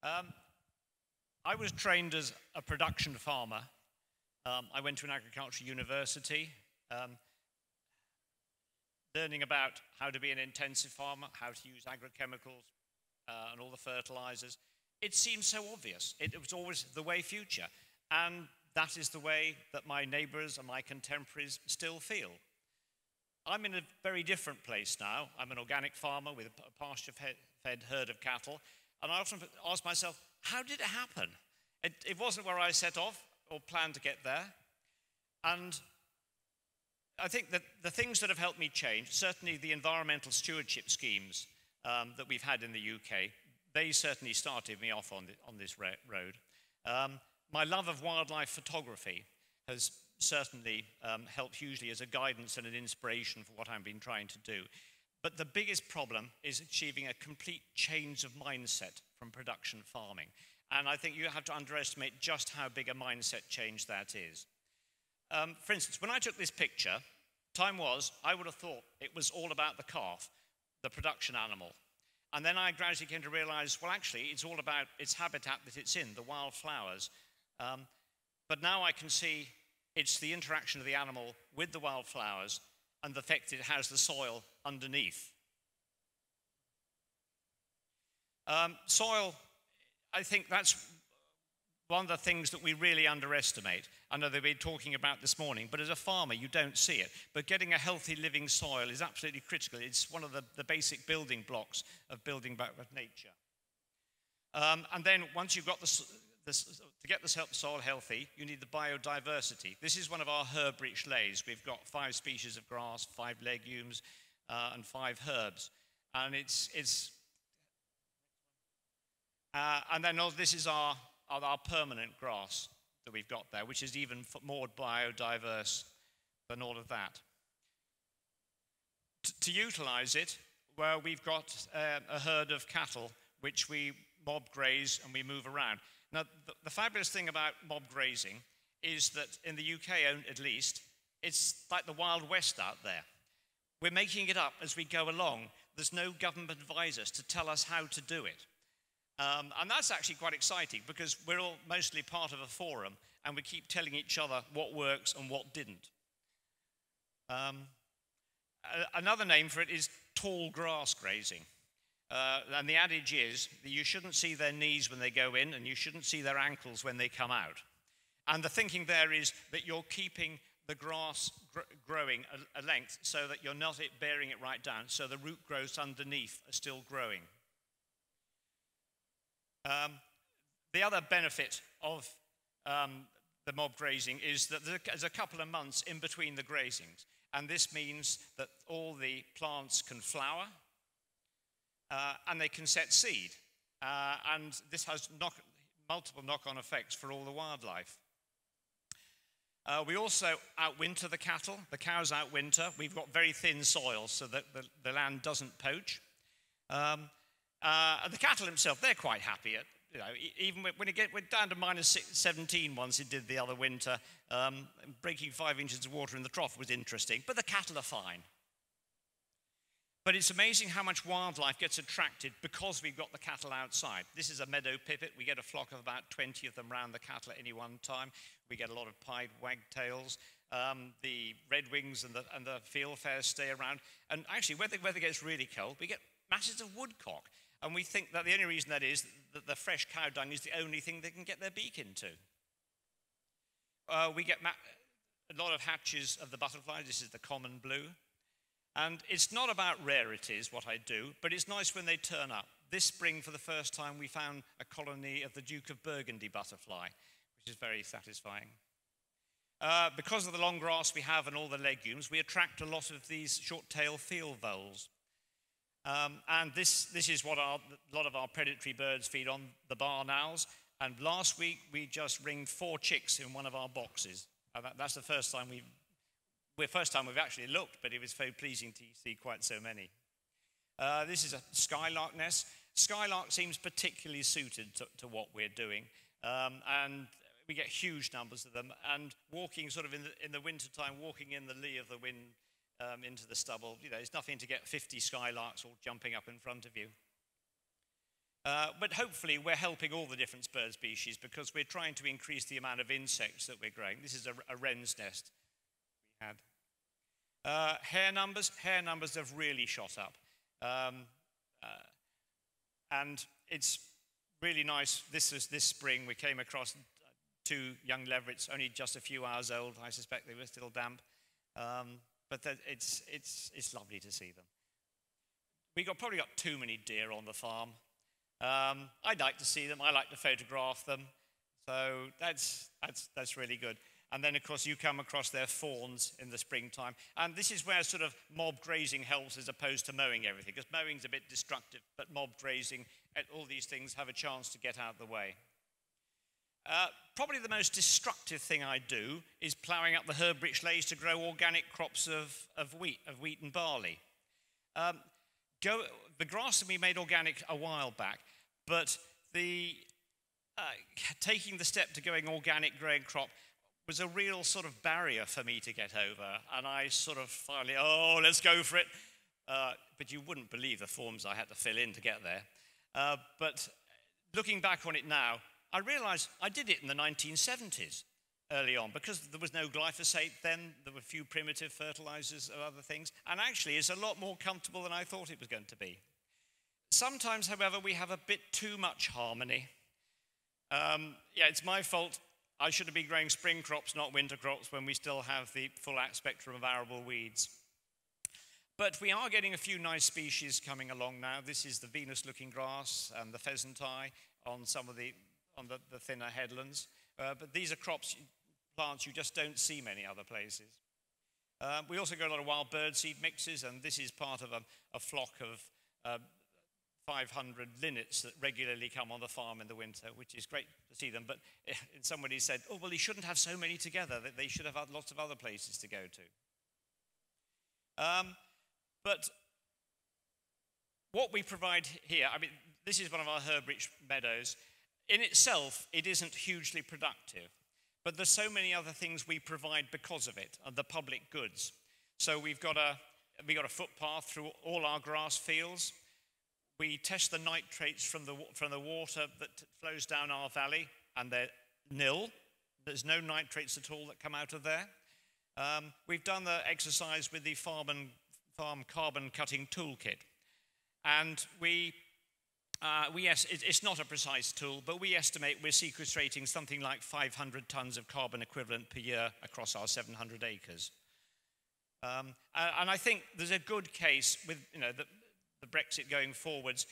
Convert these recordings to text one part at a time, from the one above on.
I was trained as a production farmer. I went to an agricultural university, learning about how to be an intensive farmer, how to use agrochemicals and all the fertilizers. It seemed so obvious. It was always the way future. And that is the way that my neighbors and my contemporaries still feel. I'm in a very different place now. I'm an organic farmer with a pasture-fed herd of cattle. And I often ask myself, how did it happen? It wasn't where I set off or planned to get there. And I think that the things that have helped me change, certainly the environmental stewardship schemes that we've had in the UK, they certainly started me off on this road. My love of wildlife photography has certainly helped hugely as a guidance and an inspiration for what I've been trying to do. But the biggest problem is achieving a complete change of mindset from production farming. And I think you have to underestimate just how big a mindset change that is. For instance, when I took this picture, time was, I would have thought it was all about the calf, the production animal. And then I gradually came to realize, well, actually, it's all about its habitat that it's in, the wildflowers. But now I can see it's the interaction of the animal with the wildflowers and the effect it has the soil underneath. Soil, I think that's one of the things that we really underestimate. I know they've been talking about this morning, but as a farmer, you don't see it. But getting a healthy living soil is absolutely critical. It's one of the basic building blocks of building back with nature. And then once you've got to get the soil healthy, you need the biodiversity. This is one of our herb-rich lays. We've got 5 species of grass, 5 legumes, and 5 herbs. And and then this is our permanent grass that we've got there, which is even more biodiverse than all of that. To utilize it, well, we've got a herd of cattle which we mob graze and we move around. Now, the fabulous thing about mob grazing is that in the UK, at least, it's like the Wild West out there. We're making it up as we go along. There's no government advisors to tell us how to do it. And that's actually quite exciting because we're all mostly part of a forum and we keep telling each other what works and what didn't. Another name for it is tall grass grazing. And the adage is that you shouldn't see their knees when they go in and you shouldn't see their ankles when they come out. And the thinking there is that you're keeping the grass growing a length so that you're not bearing it right down, so the root growths underneath are still growing. The other benefit of the mob grazing is that there's a couple of months in between the grazings, and this means that all the plants can flower and they can set seed, and this has multiple knock-on effects for all the wildlife. We also outwinter the cattle. The cows outwinter. We've got very thin soil so that the land doesn't poach. And the cattle themselves, they're quite happy. Even when it went down to minus 17 once it did the other winter, breaking 5 inches of water in the trough was interesting, but the cattle are fine. But it's amazing how much wildlife gets attracted because we've got the cattle outside. This is a meadow pipit. We get a flock of about 20 of them around the cattle at any one time. We get a lot of pied wagtails. The redwings and the fieldfares stay around. And actually, when the weather gets really cold, we get masses of woodcock. And we think that the only reason that is that the fresh cow dung is the only thing they can get their beak into. We get a lot of hatches of the butterfly. This is the common blue. And it's not about rarities, what I do, but it's nice when they turn up. This spring, for the first time, we found a colony of the Duke of Burgundy butterfly, which is very satisfying. Because of the long grass we have and all the legumes, we attract a lot of these short-tailed field voles. And this is what a lot of our predatory birds feed on, the barn owls. And last week, we just ringed 4 chicks in one of our boxes. That's the first time we've actually looked, but it was very pleasing to see quite so many. This is a skylark nest. Skylark seems particularly suited to what we're doing. And we get huge numbers of them. And walking sort of in the wintertime, walking in the lee of the wind, into the stubble, it's nothing to get 50 skylarks all jumping up in front of you. But hopefully we're helping all the different bird species because we're trying to increase the amount of insects that we're growing. This is a wren's nest we had. Hare numbers have really shot up. And it's really nice. This spring we came across 2 young leverets, only just a few hours old. I suspect they were still damp. But it's lovely to see them. We probably got too many deer on the farm. I'd like to see them. I like to photograph them. So that's really good. And then, of course, you come across their fawns in the springtime. And this is where sort of mob grazing helps as opposed to mowing everything, because mowing's a bit destructive, but mob grazing, all these things have a chance to get out of the way. Probably the most destructive thing I do is ploughing up the herb-rich lays to grow organic crops of wheat and barley. The grass we made organic a while back, but taking the step to going organic growing crop was a real sort of barrier for me to get over, and I sort of finally, let's go for it. But you wouldn't believe the forms I had to fill in to get there. But looking back on it now, I realized I did it in the 1970s early on because there was no glyphosate then, there were a few primitive fertilizers or other things, and actually it's a lot more comfortable than I thought it was going to be. Sometimes, however, we have a bit too much harmony. Yeah, it's my fault. I should have been growing spring crops, not winter crops, when we still have the full spectrum of arable weeds. But we are getting a few nice species coming along now. This is the Venus-looking grass and the pheasant eye on some of the thinner headlands. But these are plants you just don't see many other places. We also got a lot of wild bird seed mixes, and this is part of a flock of 500 linnets that regularly come on the farm in the winter, which is great to see them. But somebody said, oh, well, he shouldn't have so many together. That they should have had lots of other places to go to. But what we provide here, I mean, this is one of our herb-rich meadows. In itself, it isn't hugely productive. But there's so many other things we provide because of it, and the public goods. So we've got a footpath through all our grass fields. We test the nitrates from the water that flows down our valley, and they're nil. There's no nitrates at all that come out of there. We've done the exercise with the farm carbon cutting toolkit, and it's not a precise tool, but we estimate we're sequestrating something like 500 tons of carbon equivalent per year across our 700 acres. And I think there's a good case with the Brexit going forwards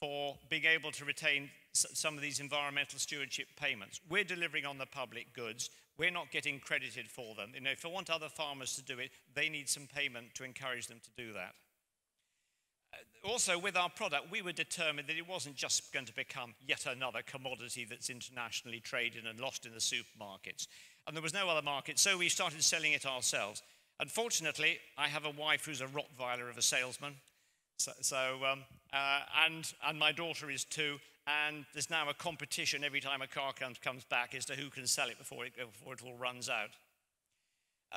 for being able to retain some of these environmental stewardship payments. We're delivering on the public goods. We're not getting credited for them. If I want other farmers to do it, they need some payment to encourage them to do that. Also, with our product, we were determined that it wasn't just going to become yet another commodity that's internationally traded and lost in the supermarkets. And there was no other market, so we started selling it ourselves. Unfortunately, I have a wife who's a Rottweiler of a salesman. And my daughter is too, and there's now a competition every time a car comes back as to who can sell it before it all runs out.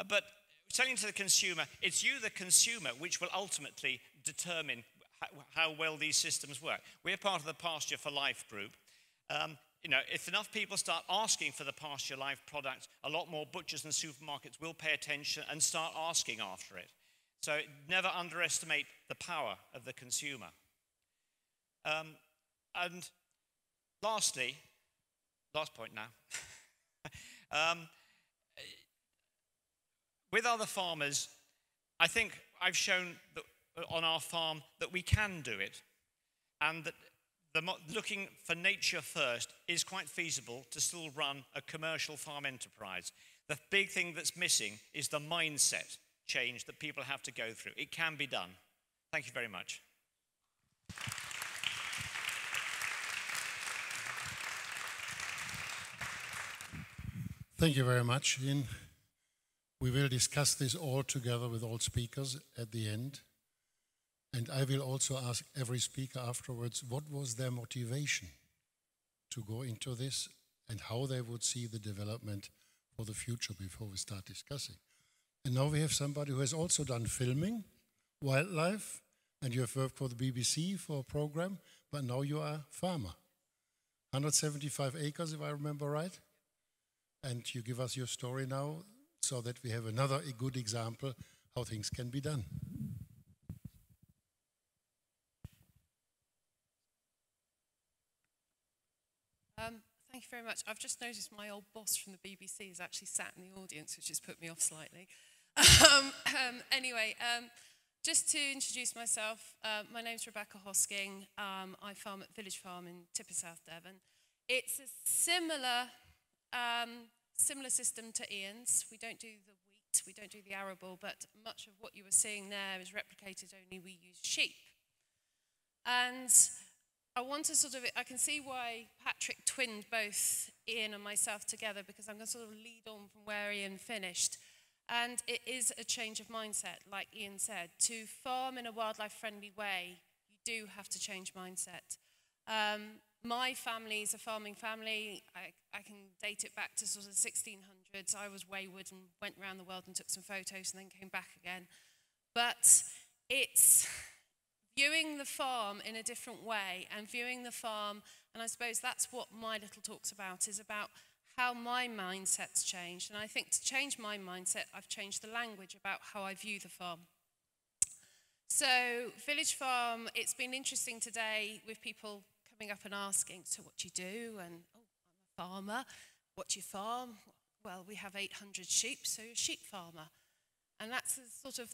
But selling to the consumer, it's you, the consumer, which will ultimately determine how well these systems work. We're part of the Pasture for Life group. If enough people start asking for the Pasture Life product, a lot more butchers and supermarkets will pay attention and start asking after it. So never underestimate the power of the consumer. And lastly, last point now, with other farmers, I think I've shown that on our farm that we can do it, and that looking for nature first is quite feasible to still run a commercial farm enterprise. The big thing that's missing is the mindset change that people have to go through. It can be done. Thank you very much. Thank you very much, Ian. We will discuss this all together with all speakers at the end. And I will also ask every speaker afterwards what was their motivation to go into this and how they would see the development for the future before we start discussing. And now we have somebody who has also done filming, wildlife, and you have worked for the BBC for a program, but now you are a farmer. 175 acres, if I remember right. And you give us your story now so that we have another good example how things can be done. Thank you very much. I've just noticed my old boss from the BBC is actually sat in the audience, which has put me off slightly. Anyway, just to introduce myself, my name's Rebecca Hosking. I farm at Village Farm in Tipper, South Devon. It's a similar system to Ian's. We don't do the wheat, we don't do the arable, but much of what you were seeing there is replicated, only we use sheep. And I want to I can see why Patrick twinned both Ian and myself together, because I'm going to sort of lead on from where Ian finished. And it is a change of mindset, like Ian said. To farm in a wildlife-friendly way, you do have to change mindset. My family is a farming family. I can date it back to sort of 1600s. I was wayward and went around the world and took some photos and then came back again. But it's viewing the farm in a different way, and viewing the farm, and I suppose that's what my little talk's about, is about how my mindset's changed. And I think to change my mindset, I've changed the language about how I view the farm. So Village Farm, it's been interesting today with people coming up and asking, so what do you do? And, oh, I'm a farmer. What do you farm? Well, we have 800 sheep, so you're a sheep farmer. And that's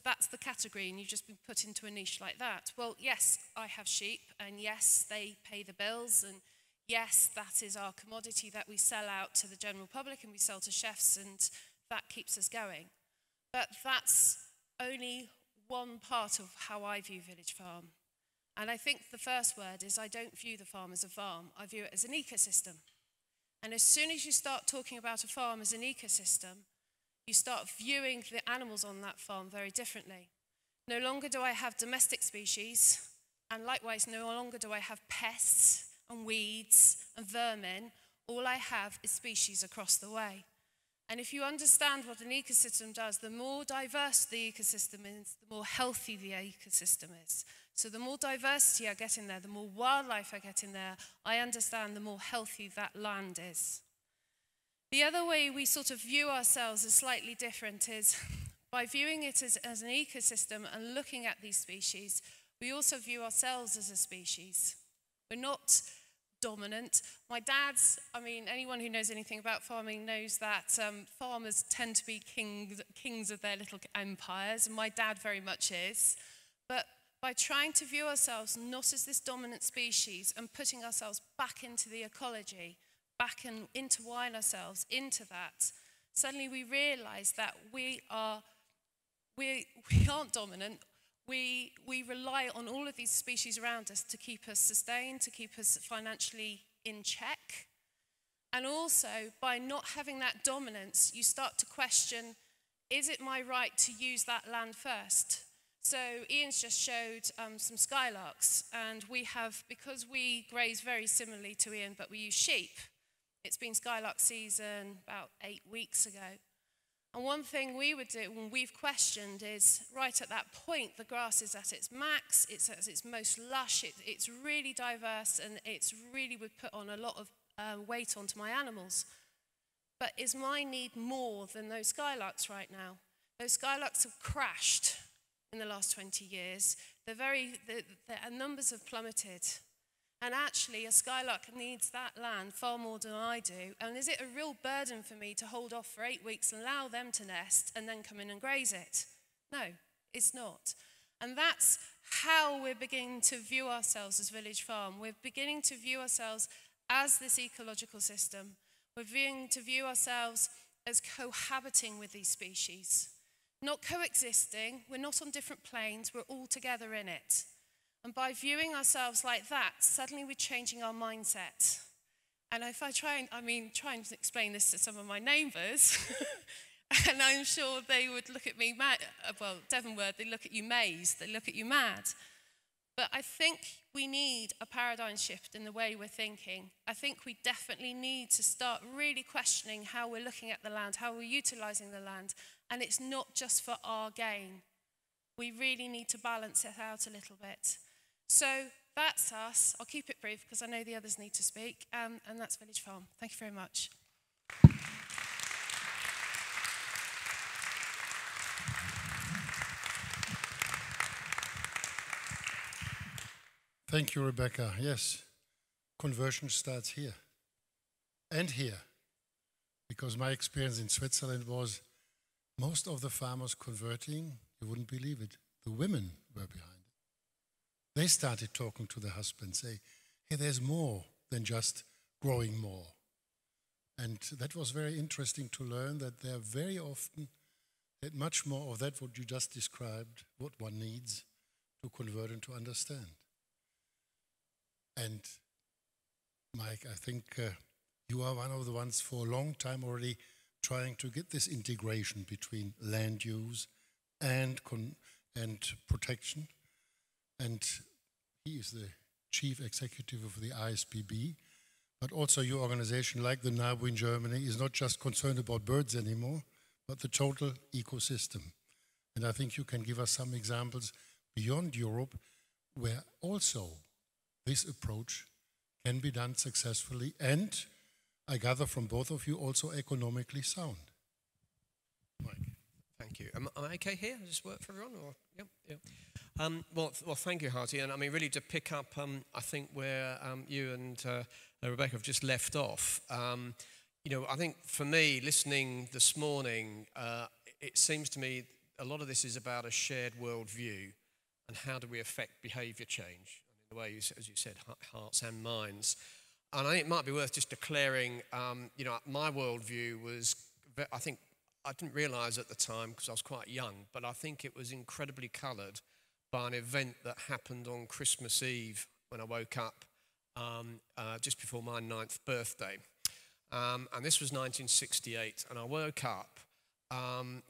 that's the category, and you've just been put into a niche like that. Well, yes, I have sheep, and yes, they pay the bills, and yes, that is our commodity that we sell out to the general public and we sell to chefs, and that keeps us going. But that's only one part of how I view Village Farm. And I think the first word is I don't view the farm as a farm, I view it as an ecosystem. And as soon as you start talking about a farm as an ecosystem, you start viewing the animals on that farm very differently. No longer do I have domestic species, and likewise, no longer do I have pests and weeds and vermin. All I have is species across the way. And if you understand what an ecosystem does, the more diverse the ecosystem is, the more healthy the ecosystem is. So the more diversity I get in there, the more wildlife I get in there, I understand the more healthy that land is. The other way we sort of view ourselves is slightly different, is by viewing it as an ecosystem and looking at these species, we also view ourselves as a species. We're not dominant. My dad's, anyone who knows anything about farming knows that farmers tend to be kings of their little empires, and my dad very much is. But by trying to view ourselves not as this dominant species and putting ourselves back into the ecology, back and intertwine ourselves into that, suddenly we realize that we aren't dominant. We rely on all of these species around us to keep us sustained, to keep us financially in check. And also, by not having that dominance, you start to question, is it my right to use that land first? So Ian's just showed some skylarks, and we have, because we graze very similarly to Ian, but we use sheep. It's been skylark season about 8 weeks ago. And one thing we would do when we've questioned is, right at that point, the grass is at its max, it's at its most lush, it's really diverse, and it's really would put on a lot of weight onto my animals. But is my need more than those skylarks right now? Those skylarks have crashed in the last 20 years. Their numbers have plummeted. And actually, a skylark needs that land far more than I do. And is it a real burden for me to hold off for 8 weeks and allow them to nest and then come in and graze it? No, it's not. And that's how we're beginning to view ourselves as Village Farm. We're beginning to view ourselves as this ecological system. We're beginning to view ourselves as cohabiting with these species. Not coexisting, we're not on different planes, we're all together in it. And by viewing ourselves like that, suddenly we're changing our mindset. And if I try and explain this to some of my neighbours, and I'm sure they would look at me mad, well, Devon word, they look at you mazed, they look at you mad. But I think we need a paradigm shift in the way we're thinking. I think we definitely need to start really questioning how we're looking at the land, how we're utilising the land. And it's not just for our gain. We really need to balance it out a little bit. So that's us. I'll keep it brief because I know the others need to speak, and that's Village Farm. Thank you very much. Thank you, Rebecca. Yes, conversion starts here and here, because my experience in Switzerland was most of the farmers converting, you wouldn't believe it, the women were behind it. They started talking to their husbands, say, hey, there's more than just growing more. And that was very interesting to learn that there very often that much more of that what you just described, what one needs to convert and to understand. And Mike, I think you are one of the ones for a long time already trying to get this integration between land use and protection. And he is the chief executive of the RSPB, but also your organization, like the NABU in Germany, is not just concerned about birds anymore, but the total ecosystem. And I think you can give us some examples beyond Europe where also this approach can be done successfully and, I gather from both of you, also economically sound. Mike. Thank you. Am I okay here? Does this work for everyone? Or? Yep, yep. Well, thank you, Harty. And I mean, really to pick up, I think where you and Rebecca have just left off. You know, I think for me, listening this morning, it seems to me a lot of this is about a shared worldview and how do we affect behaviour change. The way, as you said, hearts and minds. And I think it might be worth just declaring, you know, my worldview was, I think, I didn't realise at the time because I was quite young, but I think it was incredibly coloured by an event that happened on Christmas Eve when I woke up just before my 9th birthday. And this was 1968, and I woke up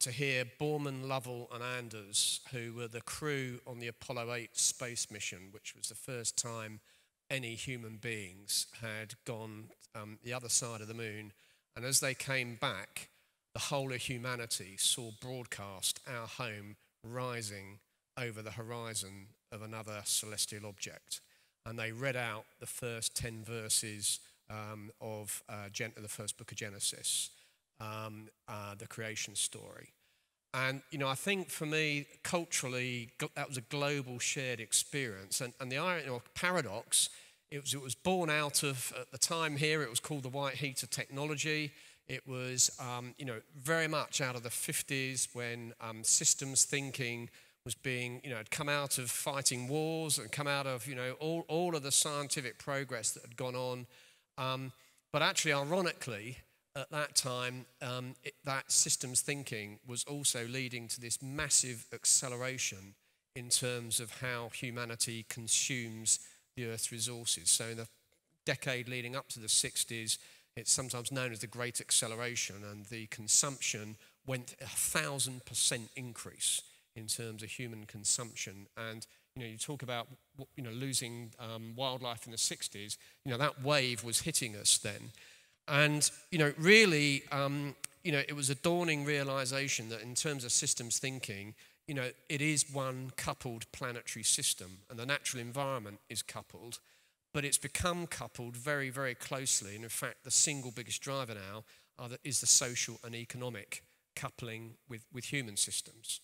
to hear Borman, Lovell and Anders, who were the crew on the Apollo 8 space mission, which was the first time any human beings had gone the other side of the moon. And as they came back, the whole of humanity saw broadcast our home rising over the horizon of another celestial object. And they read out the first 10 verses of the first book of Genesis. The creation story. And, you know, I think for me, culturally, that was a global shared experience. And the paradox, it was born out of, at the time here, it was called the white heater technology. It was, you know, very much out of the 50s when systems thinking was being, you know, had come out of fighting wars and come out of, you know, all of the scientific progress that had gone on. But actually, ironically, at that time, that systems thinking was also leading to this massive acceleration in terms of how humanity consumes the Earth's resources. So in the decade leading up to the 60s, it's sometimes known as the Great Acceleration, and the consumption went 1,000% increase in terms of human consumption. And you know, you talk about, you know, losing wildlife in the 60s, you know, that wave was hitting us then. And, you know, really, you know, it was a dawning realization that in terms of systems thinking, you know, it is one coupled planetary system, and the natural environment is coupled, but it's become coupled very, very closely. And in fact, the single biggest driver now is the social and economic coupling with human systems.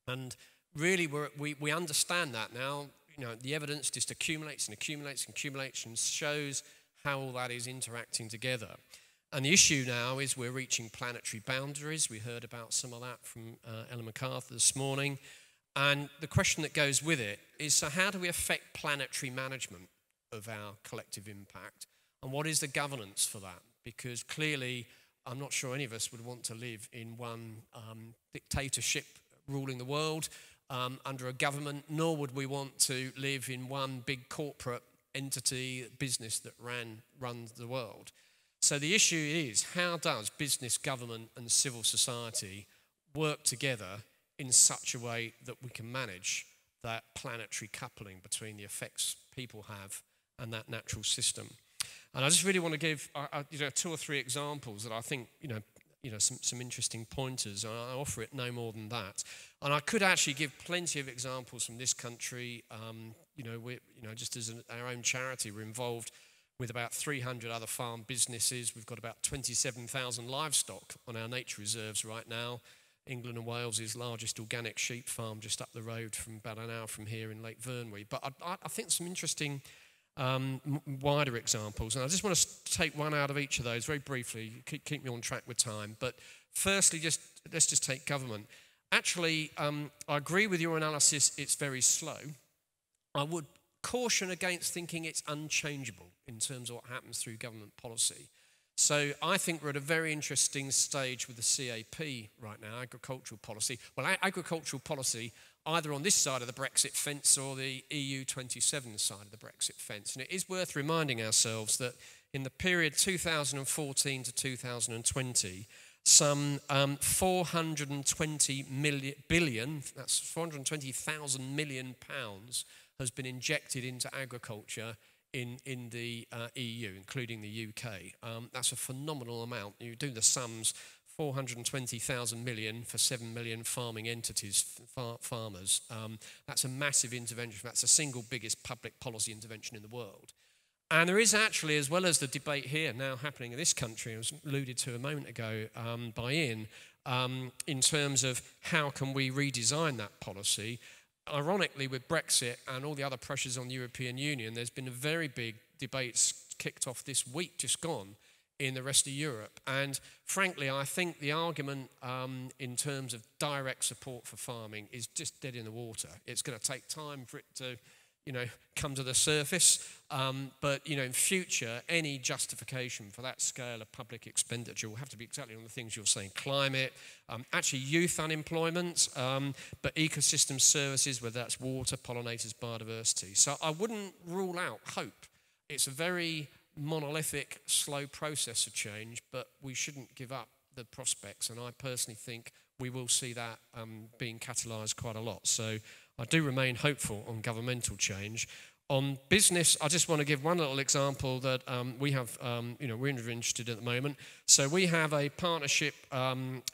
And really, we understand that now. You know, the evidence just accumulates and accumulates and accumulates and shows how all that is interacting together. And the issue now is we're reaching planetary boundaries. We heard about some of that from Ellen MacArthur this morning. And the question that goes with it is, so how do we affect planetary management of our collective impact? And what is the governance for that? Because clearly, I'm not sure any of us would want to live in one dictatorship ruling the world under a government, nor would we want to live in one big corporate entity, business that runs the world. So the issue is, how does business, government and civil society work together in such a way that we can manage that planetary coupling between the effects people have and that natural system? And I just really want to give you know, 2 or 3 examples that I think, you know, some interesting pointers. I offer it no more than that. And I could actually give plenty of examples from this country. Just as our own charity, we're involved with about 300 other farm businesses. We've got about 27,000 livestock on our nature reserves right now. England and Wales' largest organic sheep farm just up the road from about an hour from here in Lake Vyrnwy. But I think some interesting wider examples. And I just want to take one out of each of those very briefly, keep me on track with time. But firstly, let's just take government. Actually, I agree with your analysis, it's very slow. I would caution against thinking it's unchangeable in terms of what happens through government policy. So I think we're at a very interesting stage with the CAP right now, agricultural policy. Well, agricultural policy either on this side of the Brexit fence or the EU 27 side of the Brexit fence. And it is worth reminding ourselves that in the period 2014 to 2020, some 420 billion, that's 420,000 million pounds, has been injected into agriculture in the EU, including the UK. That's a phenomenal amount. You do the sums, 420,000 million for 7 million farming entities, farmers. That's a massive intervention. That's the single biggest public policy intervention in the world. And there is actually, as well as the debate here now happening in this country, it was alluded to a moment ago by Ian, in terms of how can we redesign that policy. Ironically, with Brexit and all the other pressures on the European Union, there's been a very big debate kicked off this week, just gone, in the rest of Europe. And frankly, I think the argument in terms of direct support for farming is just dead in the water. It's going to take time for it to, come to the surface. But, in future, any justification for that scale of public expenditure will have to be exactly on the things you're saying. Climate, actually youth unemployment, but ecosystem services, whether that's water, pollinators, biodiversity. So I wouldn't rule out hope. It's a very monolithic, slow process of change, but we shouldn't give up the prospects. And I personally think we will see that being catalysed quite a lot. So I do remain hopeful on governmental change. On business, I just want to give one little example that we have, we're interested at the moment. So we have a partnership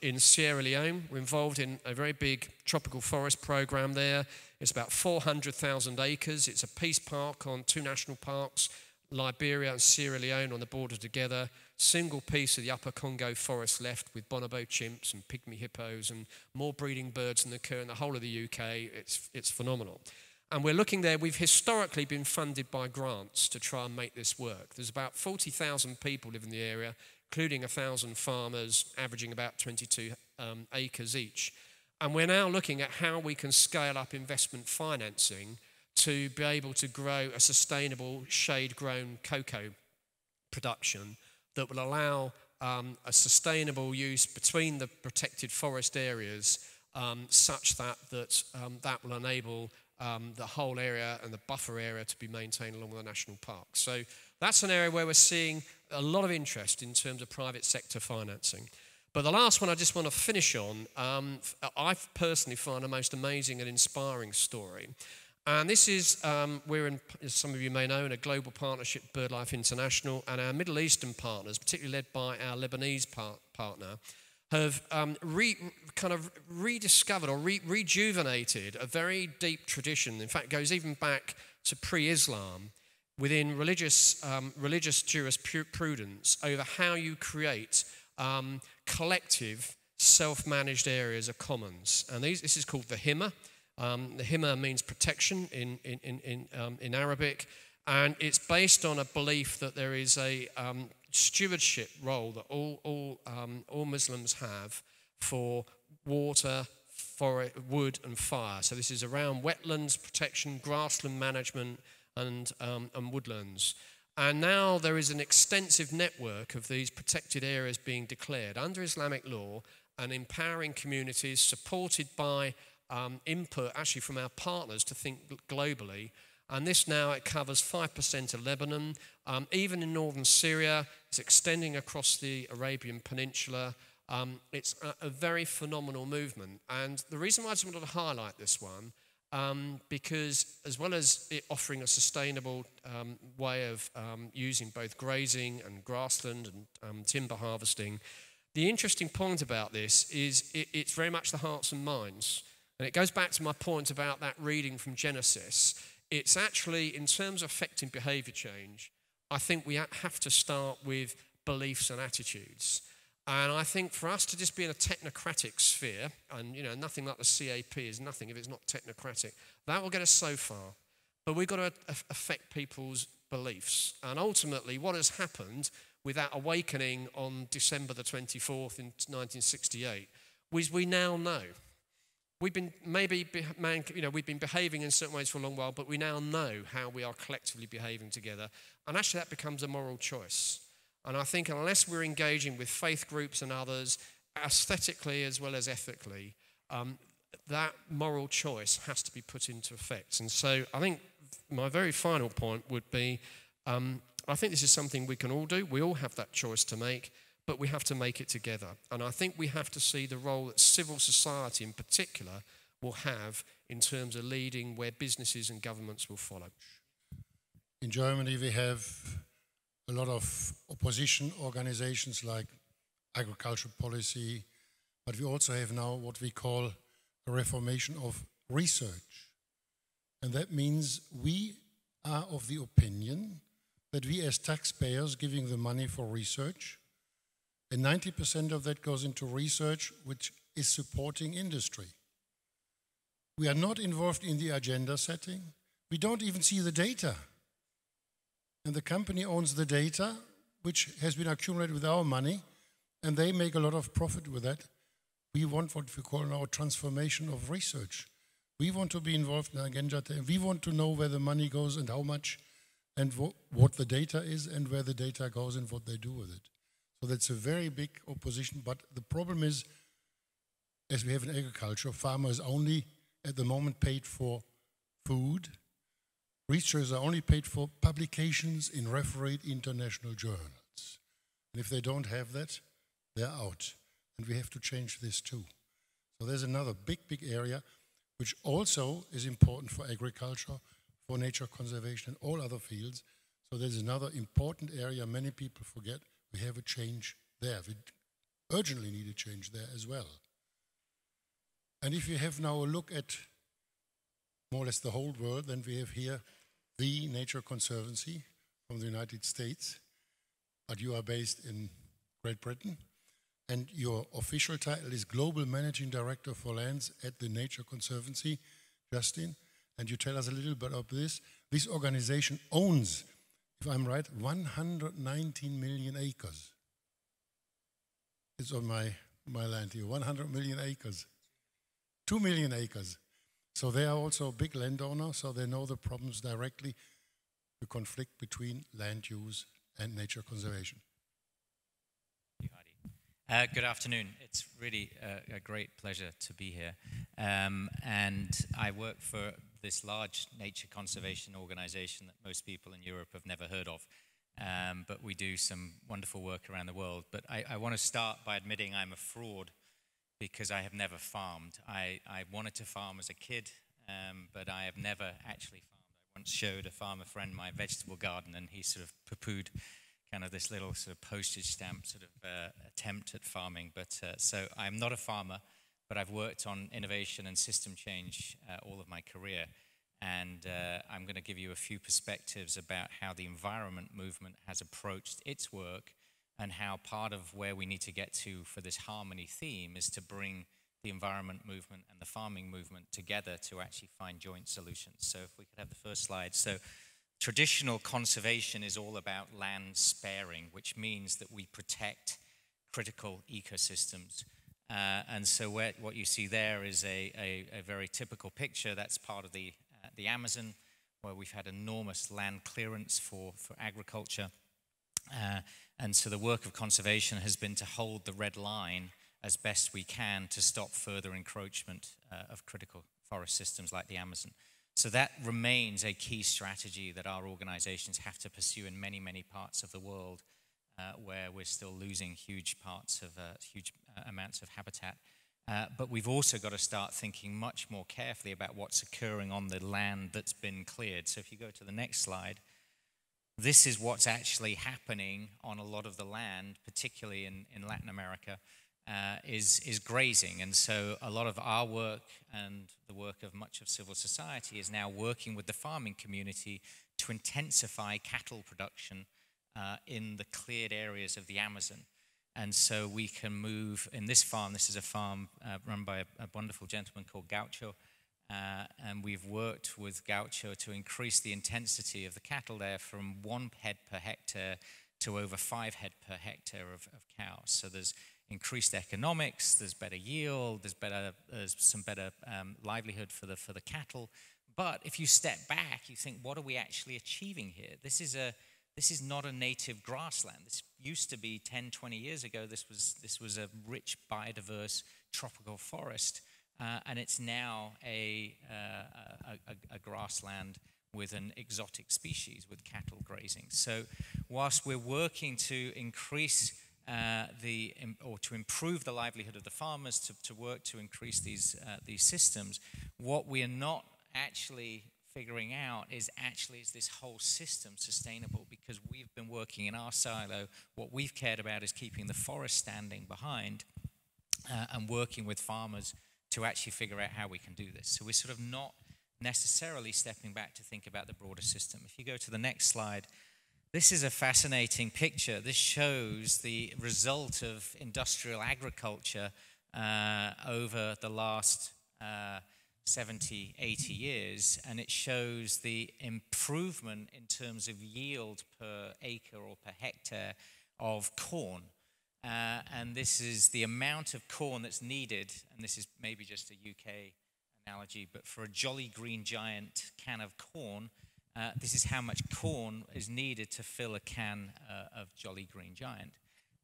in Sierra Leone. We're involved in a very big tropical forest program there. It's about 400,000 acres. It's a peace park on 2 national parks, Liberia and Sierra Leone on the border together. Single piece of the upper Congo forest left with bonobo chimps and pygmy hippos and more breeding birds than occur in the whole of the UK. It's phenomenal. And we're looking there, we've historically been funded by grants to try and make this work. There's about 40,000 people live in the area, including 1,000 farmers, averaging about 22 acres each. And we're now looking at how we can scale up investment financing to be able to grow a sustainable shade-grown cocoa production that will allow a sustainable use between the protected forest areas such that will enable the whole area and the buffer area to be maintained along with the national parks. So that's an area where we're seeing a lot of interest in terms of private sector financing. But the last one I just want to finish on, I personally find the most amazing and inspiring story. And this is, we're in, as some of you may know, in a global partnership, BirdLife International, and our Middle Eastern partners, particularly led by our Lebanese partner, have rediscovered or rejuvenated a very deep tradition. In fact, it goes even back to pre-Islam within religious jurisprudence over how you create collective, self-managed areas of commons. And this is called the Himma. The Himma means protection in Arabic, and it's based on a belief that there is a stewardship role that all Muslims have for water, wood and fire. So this is around wetlands protection, grassland management and woodlands. And now there is an extensive network of these protected areas being declared under Islamic law and empowering communities supported by input actually from our partners to think globally. And this now, it covers 5% of Lebanon, even in northern Syria. It's extending across the Arabian Peninsula. It's a very phenomenal movement. And the reason why I just wanted to highlight this one, because as well as it offering a sustainable way of using both grazing and grassland and timber harvesting, The interesting point about this is it's very much the hearts and minds. And it goes back to my point about that reading from Genesis. It's actually, in terms of affecting behaviour change, I think we have to start with beliefs and attitudes. And I think for us to just be in a technocratic sphere, and nothing like the CAP is nothing if it's not technocratic, that will get us so far. But we've got to affect people's beliefs. And ultimately, what has happened with that awakening on December the 24th in 1968 was we now know. We've been we've been behaving in certain ways for a long while, but we now know how we are collectively behaving together. And actually that becomes a moral choice. And I think unless we're engaging with faith groups and others, aesthetically as well as ethically, that moral choice has to be put into effect. And so I think my very final point would be, I think this is something we can all do. We all have that choice to make, but we have to make it together. And I think we have to see the role that civil society in particular will have in terms of leading where businesses and governments will follow. In Germany, we have a lot of opposition organizations like agricultural policy, but we also have now what we call a Reformation of Research. And that means we are of the opinion that we as taxpayers giving the money for research, and 90% of that goes into research which is supporting industry. We are not involved in the agenda setting. We don't even see the data. And the company owns the data, which has been accumulated with our money, and they make a lot of profit with that. We want what we call now transformation of research. We want to be involved in agenda. We want to know where the money goes and how much, and what the data is, and where the data goes and what they do with it. So that's a very big opposition. But the problem is, as we have in agriculture, farmers only at the moment paid for food. Researchers are only paid for publications in refereed international journals. And if they don't have that, they're out. And we have to change this too. So there's another big area which also is important for agriculture, for nature conservation and all other fields. So there's another important area many people forget. We have a change there. We urgently need a change there as well. And if you have now a look at more or less the whole world, then we have here the Nature Conservancy from the United States, but you are based in Great Britain, and your official title is Global Managing Director for Lands at the Nature Conservancy, Justin, and you tell us a little bit about this. This organization owns, if I'm right, 119 million acres. It's on my land here, 100 million acres. 2 million acres. So they are also a big landowner, so they know the problems directly, the conflict between land use and nature conservation. Good afternoon. It's really a great pleasure to be here. And I work for this large nature conservation organization that most people in Europe have never heard of. But we do some wonderful work around the world. But I want to start by admitting I'm a fraud because I have never farmed. I wanted to farm as a kid, but I have never actually farmed. I once showed a farmer friend my vegetable garden, and he sort of poo-pooed kind of this little sort of postage stamp sort of attempt at farming. But so I'm not a farmer, but I've worked on innovation and system change all of my career. And I'm going to give you a few perspectives about how the environment movement has approached its work, and how part of where we need to get to for this harmony theme is to bring the environment movement and the farming movement together to actually find joint solutions. So if we could have the first slide. So traditional conservation is all about land sparing, which means that we protect critical ecosystems. And so what you see there is a very typical picture. That's part of the Amazon, where we've had enormous land clearance for agriculture. And so the work of conservation has been to hold the red line as best we can to stop further encroachment of critical forest systems like the Amazon. So that remains a key strategy that our organizations have to pursue in many, many parts of the world where we're still losing huge amounts of habitat. But we've also got to start thinking much more carefully about what's occurring on the land that's been cleared. So if you go to the next slide, this is what's actually happening on a lot of the land, particularly in Latin America, is grazing. And so a lot of our work and the work of much of civil society is now working with the farming community to intensify cattle production in the cleared areas of the Amazon. And so we can move, in this farm, this is a farm run by a wonderful gentleman called Gaucho, and we've worked with Gaucho to increase the intensity of the cattle there from 1 head per hectare to over 5 head per hectare of cows. So there's increased economics, there's better yield, there's some better livelihood for the cattle. But if you step back, you think, what are we actually achieving here? This is not a native grassland. This used to be 10, 20 years ago. This was a rich, biodiverse tropical forest, and it's now a grassland with an exotic species, with cattle grazing. So whilst we're working to increase or to improve the livelihood of the farmers, to work to increase these systems, what we are not actually figuring out is this whole system sustainable? Because we've been working in our silo. What we've cared about is keeping the forest standing behind and working with farmers to actually figure out how we can do this. So we're sort of not necessarily stepping back to think about the broader system. If you go to the next slide, this is a fascinating picture. This shows the result of industrial agriculture over the last 70, 80 years, and it shows the improvement in terms of yield per acre or per hectare of corn. And this is the amount of corn that's needed, and this is maybe just a UK analogy, but for a Jolly Green Giant can of corn, this is how much corn is needed to fill a can of Jolly Green Giant.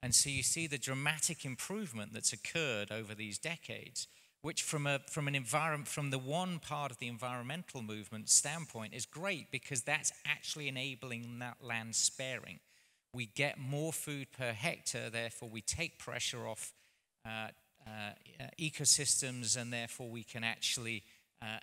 And so you see the dramatic improvement that's occurred over these decades, which from the one part of the environmental movement standpoint is great, because that's actually enabling that land sparing. We get more food per hectare, therefore we take pressure off ecosystems, and therefore we can actually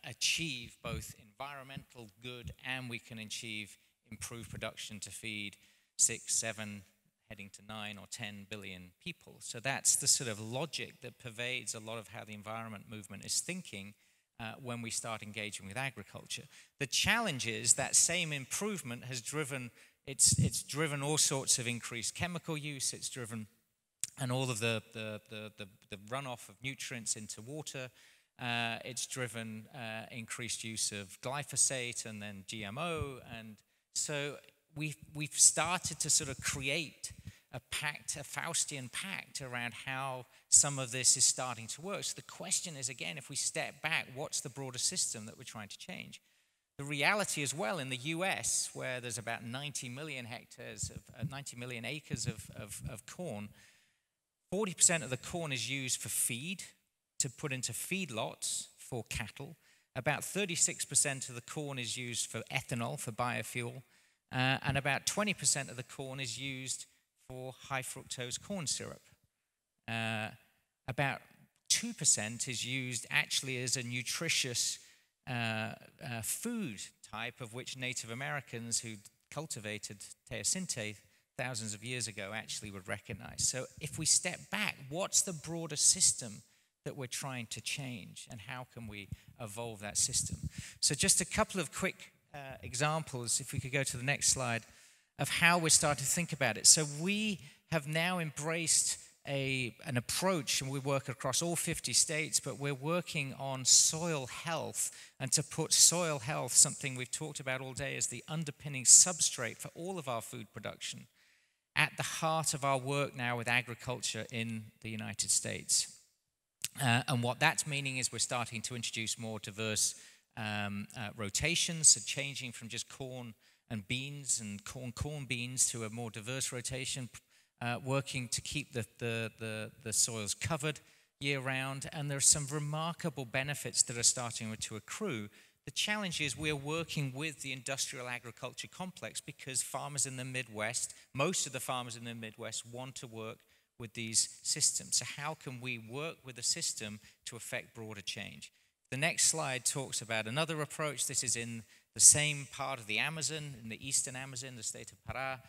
achieve both environmental good, and we can achieve improved production to feed 6, 7, heading to 9 or 10 billion people. So that's the sort of logic that pervades a lot of how the environment movement is thinking when we start engaging with agriculture. The challenge is that same improvement has driven, it's driven all sorts of increased chemical use, it's driven and all of the runoff of nutrients into water, it's driven increased use of glyphosate and then GMO, and so we've started to sort of create a Faustian pact around how some of this is starting to work. So the question is, again, if we step back, what's the broader system that we're trying to change? The reality as well in the US, where there's about 90 million acres of corn, 40% of the corn is used for feed, to put into feedlots for cattle. About 36% of the corn is used for ethanol, for biofuel, and about 20% of the corn is used for high fructose corn syrup. About 2% is used actually as a nutritious food type, of which Native Americans who cultivated teosinte thousands of years ago actually would recognize. So if we step back, what's the broader system that we're trying to change, and how can we evolve that system? So just a couple of quick examples, if we could go to the next slide, of how we're starting to think about it. So we have now embraced an approach, and we work across all 50 states, but we're working on soil health, and to put soil health, something we've talked about all day, as the underpinning substrate for all of our food production, at the heart of our work now with agriculture in the United States. And what that's meaning is we're starting to introduce more diverse rotations, so changing from just corn and beans and corn beans to a more diverse rotation, working to keep the soils covered year round. And there's some remarkable benefits that are starting to accrue. The challenge is we're working with the industrial agriculture complex, because farmers in the Midwest, most of the farmers in the Midwest, want to work with these systems. So how can we work with the system to affect broader change? The next slide talks about another approach. This is in the same part of the Amazon, in the eastern Amazon, the state of Pará.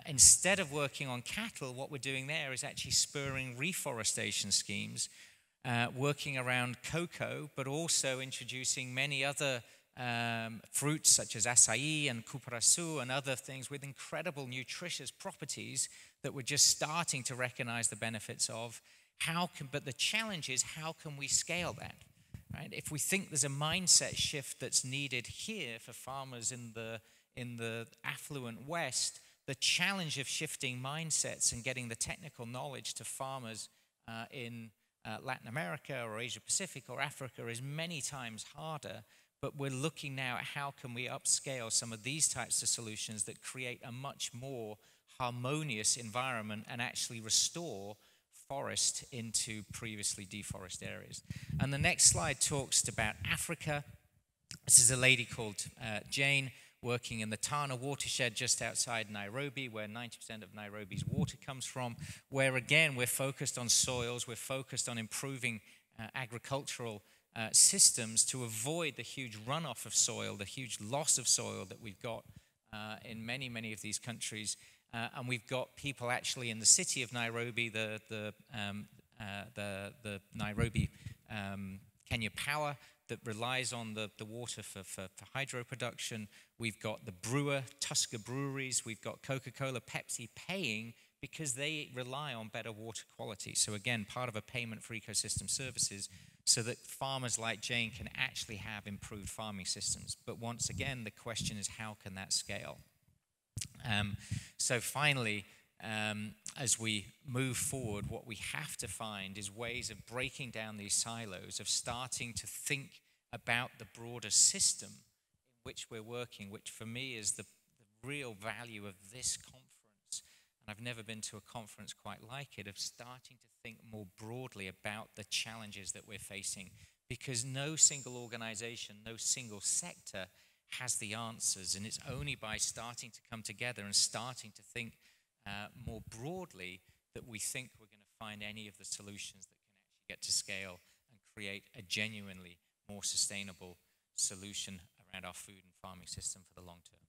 Instead of working on cattle, what we're doing there is actually spurring reforestation schemes, working around cocoa, but also introducing many other fruits such as acai and cupuaçu and other things with incredible nutritious properties that we're just starting to recognize the benefits of. But the challenge is, how can we scale that? Right? If we think there's a mindset shift that's needed here for farmers in the affluent West, the challenge of shifting mindsets and getting the technical knowledge to farmers in Latin America or Asia Pacific or Africa is many times harder. But we're looking now at how can we upscale some of these types of solutions that create a much more harmonious environment and actually restore forest into previously deforested areas. And the next slide talks about Africa. This is a lady called Jane, working in the Tana watershed just outside Nairobi, where 90% of Nairobi's water comes from, where again we're focused on soils, we're focused on improving agricultural systems to avoid the huge runoff of soil, the huge loss of soil that we've got in many of these countries. And we've got people actually in the city of Nairobi, the Nairobi Kenya Power that relies on the water for hydro production. We've got the brewer, Tusker breweries. We've got Coca-Cola, Pepsi paying because they rely on better water quality. So again, part of a payment for ecosystem services so that farmers like Jane can actually have improved farming systems. But once again, the question is, how can that scale? So finally, as we move forward, what we have to find is ways of breaking down these silos, of starting to think about the broader system in which we're working, which for me is the real value of this conference. And I've never been to a conference quite like it, of starting to think more broadly about the challenges that we're facing, because no single organization, no single sector has the answers, and it's only by starting to come together and starting to think more broadly that we think we're going to find any of the solutions that can actually get to scale and create a genuinely more sustainable solution around our food and farming system for the long term.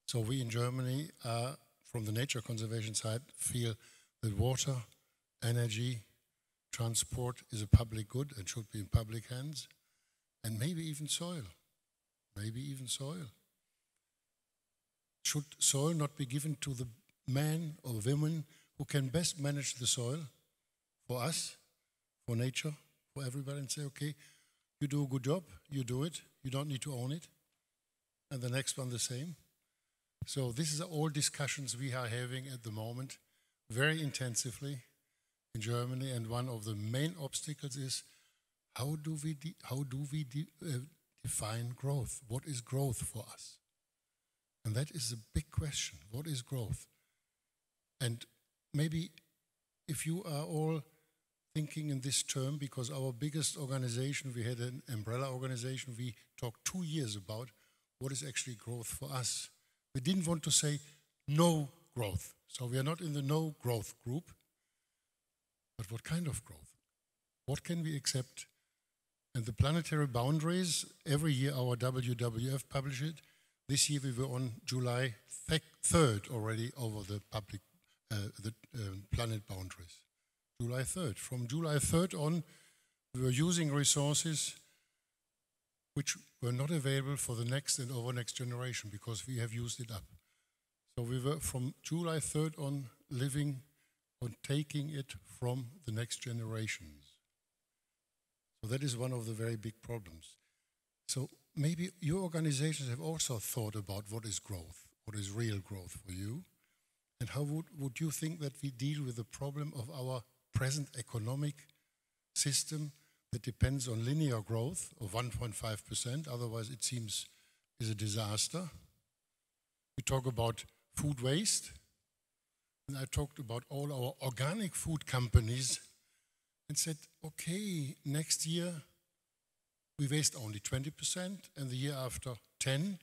So we in Germany, from the nature conservation side, feel that water, energy, transport is a public good and should be in public hands. And maybe even soil. Maybe even soil. Should soil not be given to the man or women who can best manage the soil for us, for nature, for everybody, and say, okay, you do a good job, you do it, you don't need to own it, and the next one the same. So this is all discussions we are having at the moment, very intensively in Germany, and one of the main obstacles is, how do we define growth? What is growth for us? And that is a big question. What is growth? And maybe if you are all thinking in this term, because our biggest organization, we had an umbrella organization, we talked 2 years about what is actually growth for us. We didn't want to say no growth. So we are not in the no growth group. But what kind of growth? What can we accept? And the planetary boundaries, every year our WWF publish it. This year we were on July 3rd already over the public, planet boundaries. July 3rd. From July 3rd on, we were using resources which were not available for the next and over next generation because we have used it up. So we were from July 3rd on living on taking it from the next generations. So that is one of the very big problems. So maybe your organizations have also thought about what is growth, what is real growth for you, and how would you think that we deal with the problem of our present economic system that depends on linear growth of 1.5%, otherwise it seems is a disaster. We talk about food waste, and I talked about all our organic food companies and said, okay, next year we waste only 20% and the year after 10.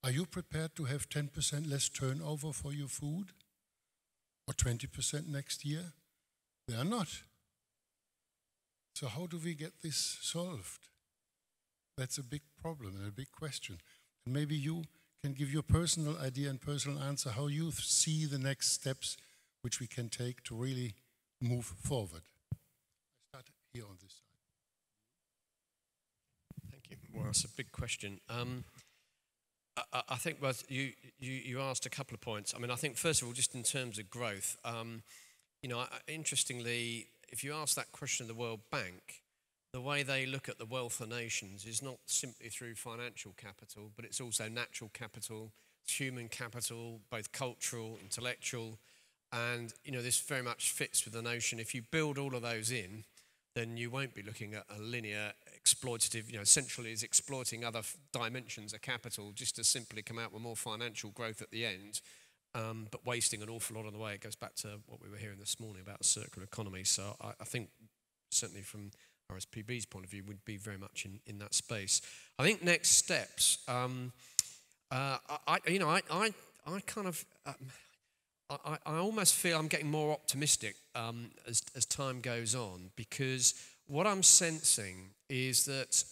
Are you prepared to have 10% less turnover for your food? Or 20% next year? They are not. So how do we get this solved? That's a big problem and a big question. And maybe you can give your personal idea and personal answer how you see the next steps which we can take to really move forward. I start here on this side. Thank you. Well, that's a big question. I think you asked a couple of points. I mean, I think first of all, just in terms of growth, you know, interestingly, if you ask that question of the World Bank, the way they look at the wealth of nations is not simply through financial capital, but it's also natural capital, human capital, both cultural, intellectual, and you know, this very much fits with the notion if you build all of those in, then you won't be looking at a linear exploitative, you know, essentially is exploiting other dimensions of capital just to simply come out with more financial growth at the end, but wasting an awful lot on the way. It goes back to what we were hearing this morning about the circular economy. So I think certainly from RSPB's point of view would be very much in that space. I think next steps, I almost feel I'm getting more optimistic as time goes on, because what I'm sensing is that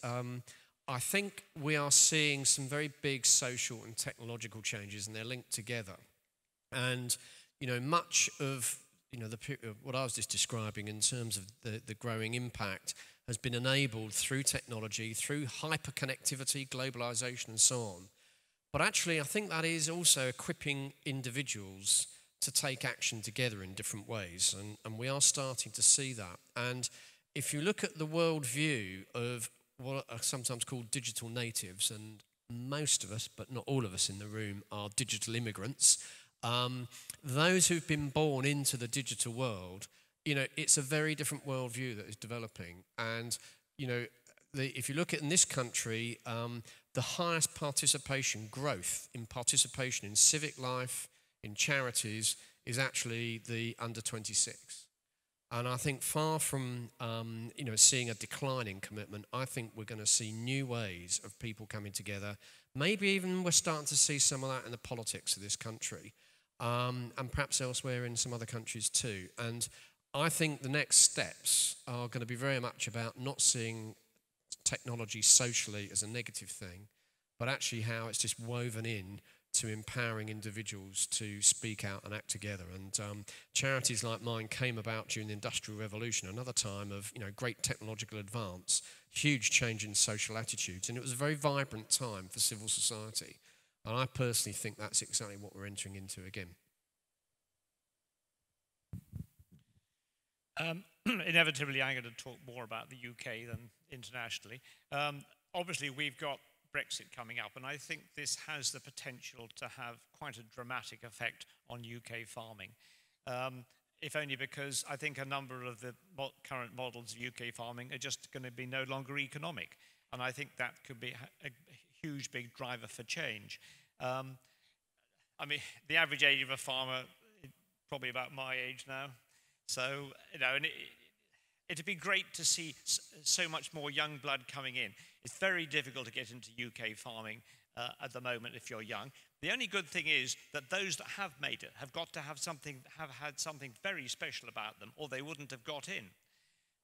I think we are seeing some very big social and technological changes, and they're linked together. And you know, much of what I was just describing in terms of the growing impact has been enabled through technology, through hyperconnectivity, globalization, and so on. But actually, I think that is also equipping individuals to take action together in different ways, and we are starting to see that. And if you look at the worldview of what are sometimes called digital natives, and most of us, but not all of us in the room, are digital immigrants, those who've been born into the digital world, you know, it's a very different worldview that is developing. And, you know, if you look at in this country, the highest growth in participation in civic life, in charities, is actually the under 26. And I think far from, you know, seeing a decline in commitment, I think we're going to see new ways of people coming together. Maybe even we're starting to see some of that in the politics of this country, and perhaps elsewhere in some other countries too. And I think the next steps are going to be very much about not seeing technology socially as a negative thing, but actually how it's just woven in to empowering individuals to speak out and act together. And charities like mine came about during the Industrial Revolution, another time of, you know, great technological advance, huge change in social attitudes, and it was a very vibrant time for civil society. And I personally think that's exactly what we're entering into again. Inevitably, I'm going to talk more about the UK than internationally. Obviously, we've got Brexit coming up, and I think this has the potential to have quite a dramatic effect on UK farming, if only because I think a number of the current models of UK farming are just going to be no longer economic, and I think that could be a huge, big driver for change. I mean, the average age of a farmer is probably about my age now. So, you know, and it'd be great to see so much more young blood coming in. It's very difficult to get into UK farming at the moment if you're young. The only good thing is that those that have made it have got to have had something very special about them, or they wouldn't have got in.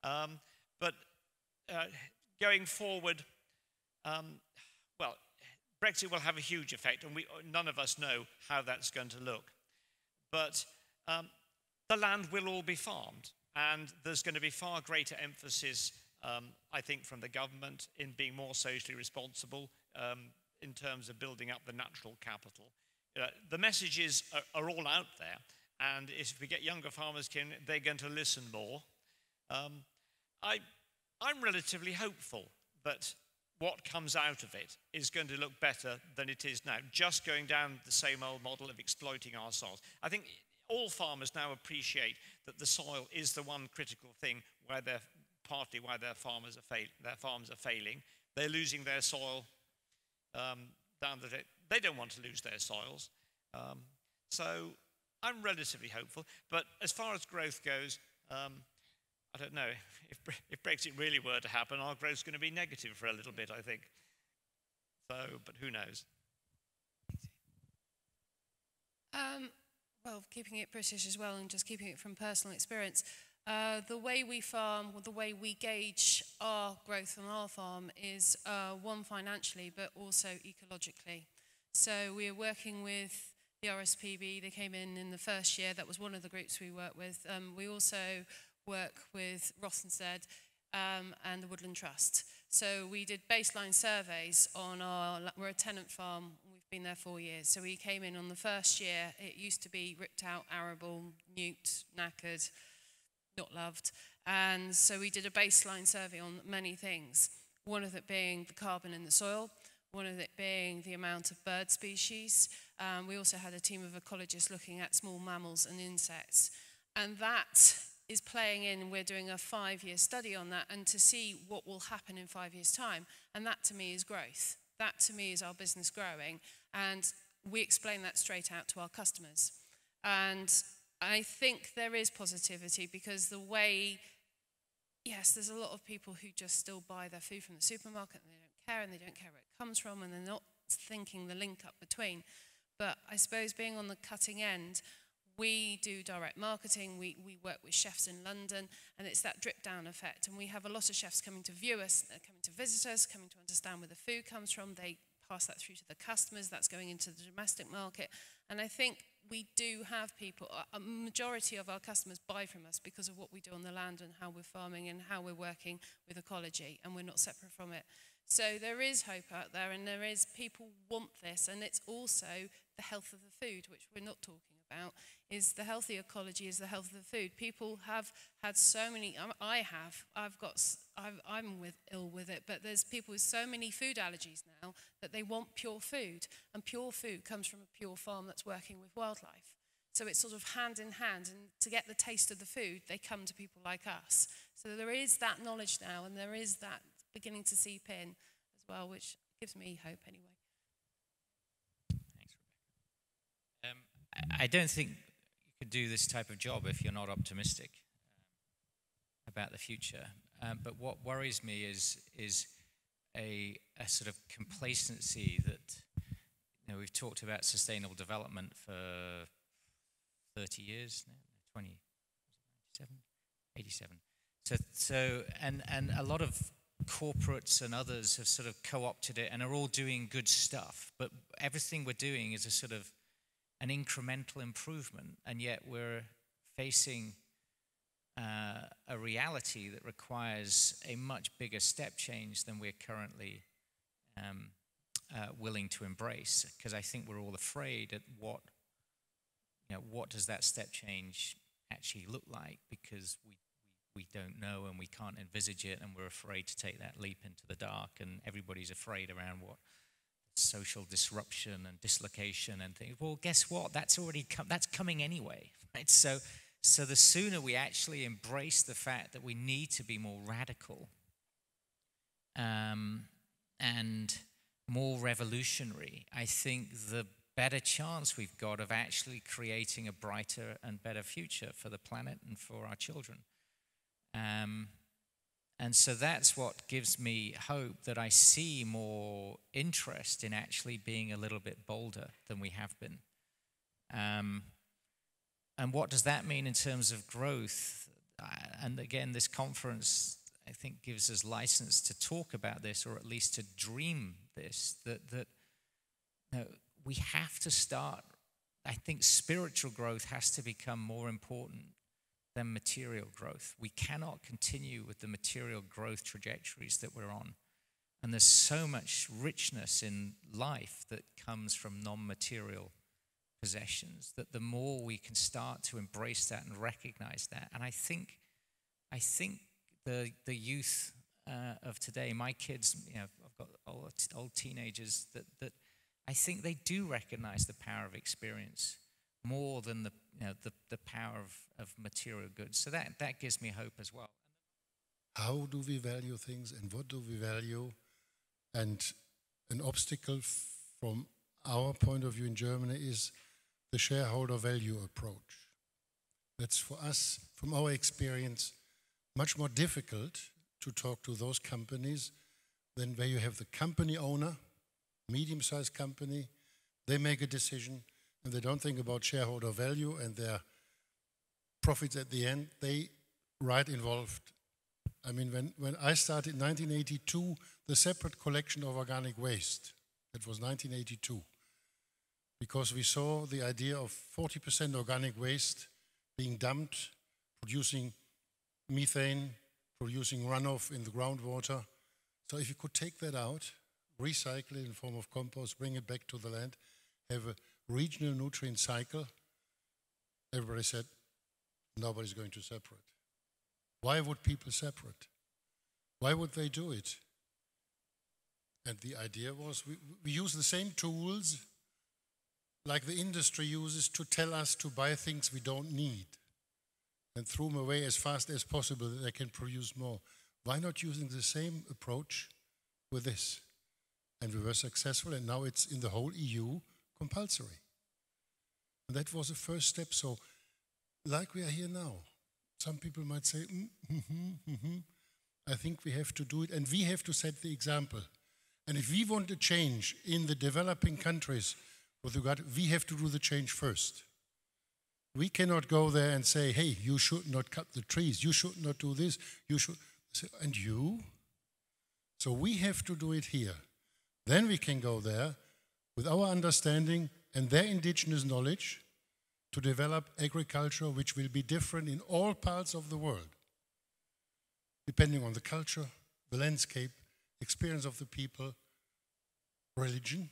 But going forward, well, Brexit will have a huge effect, and none of us know how that's going to look. But the land will all be farmed, and there's going to be far greater emphasis, I think, from the government in being more socially responsible in terms of building up the natural capital. The messages are all out there, and if we get younger farmers in, they're going to listen more. I'm relatively hopeful that what comes out of it is going to look better than it is now, just going down the same old model of exploiting our soils. I think all farmers now appreciate that the soil is the one critical thing where partly why their farms are failing. They're losing their soil down the day. They don't want to lose their soils. So I'm relatively hopeful. But as far as growth goes, I don't know. If Brexit really were to happen, our growth's going to be negative for a little bit, I think. So, but who knows? Well, keeping it British as well, and just keeping it from personal experience, The way we farm, or the way we gauge our growth on our farm is one, financially, but also ecologically. So we are working with the RSPB. They came in the first year. That was one of the groups we work with. We also work with Rothenstedt and the Woodland Trust. So we did baseline surveys on we're a tenant farm. We've been there 4 years. So we came in on the first year. It used to be ripped out, arable, newt, knackered, not loved. And so we did a baseline survey on many things. One of it being the carbon in the soil, one of it being the amount of bird species. We also had a team of ecologists looking at small mammals and insects. And that is playing in. We're doing a 5-year study on that, and to see what will happen in 5 years' time. And that to me is growth. That to me is our business growing. And we explain that straight out to our customers. And I think there is positivity, because the way, yes, there's a lot of people who just still buy their food from the supermarket and they don't care, and they don't care where it comes from, and they're not thinking the link up between. But I suppose being on the cutting end, we do direct marketing, we work with chefs in London, and it's that drip down effect. And we have a lot of chefs coming to view us, coming to visit us, coming to understand where the food comes from. They pass that through to the customers, that's going into the domestic market. And I think we do have people, a majority of our customers buy from us because of what we do on the land and how we're farming and how we're working with ecology, and we're not separate from it. So there is hope out there, and there is, people want this, and it's also the health of the food, which we're not talking about, is the healthy ecology is the health of the food. People have had so many, I'm ill with it, but there's people with so many food allergies now that they want pure food, and pure food comes from a pure farm that's working with wildlife. So it's sort of hand in hand, and to get the taste of the food, they come to people like us. So there is that knowledge now, and there is that beginning to seep in as well, which gives me hope anyway. Thanks, Rebecca. I don't think you could do this type of job if you're not optimistic about the future. But what worries me is a sort of complacency that, you know, we've talked about sustainable development for 30 years now, 87. So and a lot of corporates and others have sort of co-opted it and are all doing good stuff, but everything we're doing is a sort of an incremental improvement, and yet we're facing a reality that requires a much bigger step change than we're currently willing to embrace, because I think we're all afraid at what does that step change actually look like, because we don't know and we can't envisage it, and we're afraid to take that leap into the dark, and everybody's afraid around what social disruption and dislocation and things. Well, guess what? That's already that's coming anyway, right? So the sooner we actually embrace the fact that we need to be more radical and more revolutionary, I think the better chance we've got of actually creating a brighter and better future for the planet and for our children. And so that's what gives me hope, that I see more interest in actually being a little bit bolder than we have been. And what does that mean in terms of growth? And again, this conference, I think, gives us license to talk about this, or at least to dream this, that you know, we have to start, I think spiritual growth has to become more important than material growth. We cannot continue with the material growth trajectories that we're on. And there's so much richness in life that comes from non-material possessions, that the more we can start to embrace that and recognize that. And I think the youth of today, my kids, you know, I've got old teenagers, that I think they do recognize the power of experience more than the power of material goods. So that gives me hope as well. How do we value things, and what do we value? And an obstacle from our point of view in Germany is the shareholder value approach. That's for us, from our experience, much more difficult to talk to those companies than where you have the company owner, medium-sized company, they make a decision, and they don't think about shareholder value and their profits at the end. They right involved. I mean, when I started in 1982, the separate collection of organic waste, that was 1982, because we saw the idea of 40% organic waste being dumped, producing methane, producing runoff in the groundwater. So if you could take that out, recycle it in form of compost, bring it back to the land, have a regional nutrient cycle, everybody said, nobody's going to separate. Why would people separate? Why would they do it? And the idea was we use the same tools like the industry uses to tell us to buy things we don't need and throw them away as fast as possible that they can produce more. Why not using the same approach with this? And we were successful, and now it's in the whole EU compulsory. And that was the first step. So, like we are here now, some people might say, I think we have to do it, and we have to set the example. And if we want to change in the developing countries, we have to do the change first. We cannot go there and say, hey, you should not cut the trees, you should not do this, you should, and you? So we have to do it here. Then we can go there with our understanding and their indigenous knowledge to develop agriculture which will be different in all parts of the world, depending on the culture, the landscape, experience of the people, religion,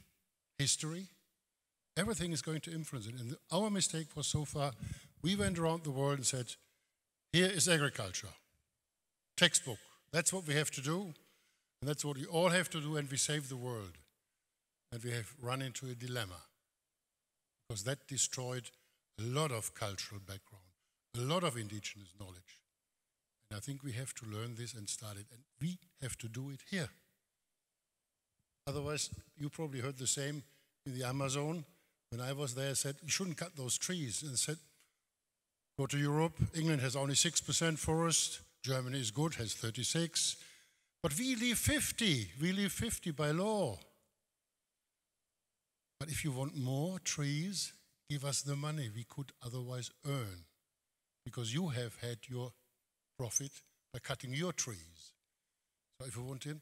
history. Everything is going to influence it. And our mistake was so far, we went around the world and said, here is agriculture, textbook. That's what we have to do, and that's what we all have to do, and we save the world. And we have run into a dilemma, because that destroyed a lot of cultural background, a lot of indigenous knowledge. And I think we have to learn this and start it, and we have to do it here. Otherwise, you probably heard the same in the Amazon. When I was there, I said, you shouldn't cut those trees. And I said, go to Europe. England has only 6% forest. Germany is good, has 36. But we leave 50. We leave 50 by law. But if you want more trees, give us the money we could otherwise earn. Because you have had your profit by cutting your trees. So if you want it,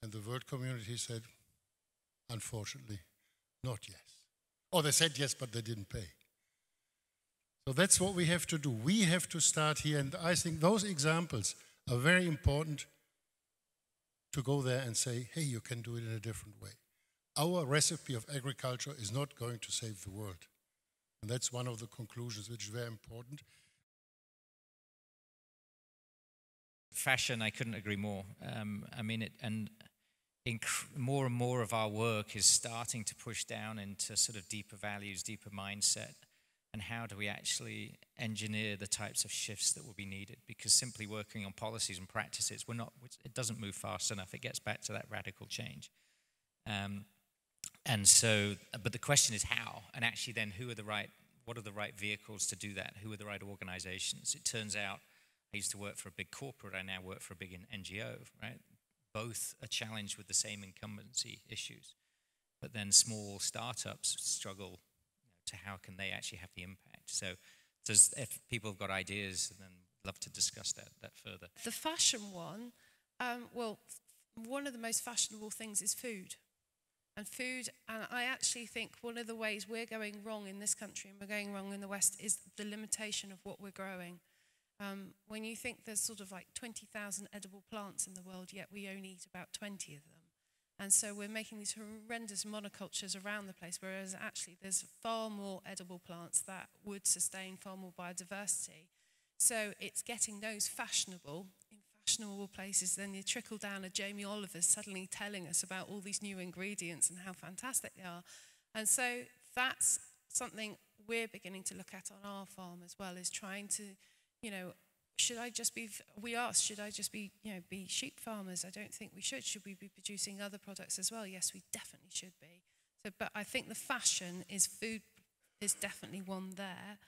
and the world community said, unfortunately, not yes. Or they said yes, but they didn't pay. So that's what we have to do. We have to start here, and I think those examples are very important to go there and say, hey, you can do it in a different way. Our recipe of agriculture is not going to save the world. And that's one of the conclusions which is very important. Fashion, I couldn't agree more. I mean, more and more of our work is starting to push down into sort of deeper values, deeper mindset, and how do we actually engineer the types of shifts that will be needed? Because simply working on policies and practices, it doesn't move fast enough. It gets back to that radical change. And so, but the question is how, and actually then what are the right vehicles to do that? Who are the right organizations? It turns out I used to work for a big corporate, I now work for a big NGO, right? Both are challenged with the same incumbency issues. But then small startups struggle to how can they actually have the impact. So if people have got ideas, then I'd love to discuss that further. The fashion one, well, one of the most fashionable things is food. And I actually think one of the ways we're going wrong in this country and we're going wrong in the West is the limitation of what we're growing. When you think there's sort of like 20,000 edible plants in the world, yet we only eat about 20 of them. And so we're making these horrendous monocultures around the place, whereas actually there's far more edible plants that would sustain far more biodiversity. So it's getting those fashionable in fashionable places, then you trickle down a Jamie Oliver's suddenly telling us about all these new ingredients and how fantastic they are. And so that's something we're beginning to look at on our farm as well, is trying to, should I just be sheep farmers? I don't think we should. Should we be producing other products as well? Yes, we definitely should be. So, but I think the fashion is food is definitely one there.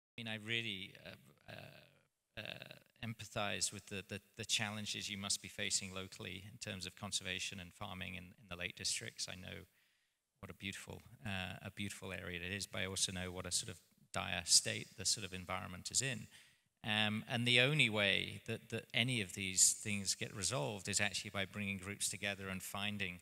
I mean, I really empathize with the challenges you must be facing locally in terms of conservation and farming in the Lake Districts. I know what a beautiful area it is, but I also know what a sort of dire state the sort of environment is in. And the only way that any of these things get resolved is actually by bringing groups together and finding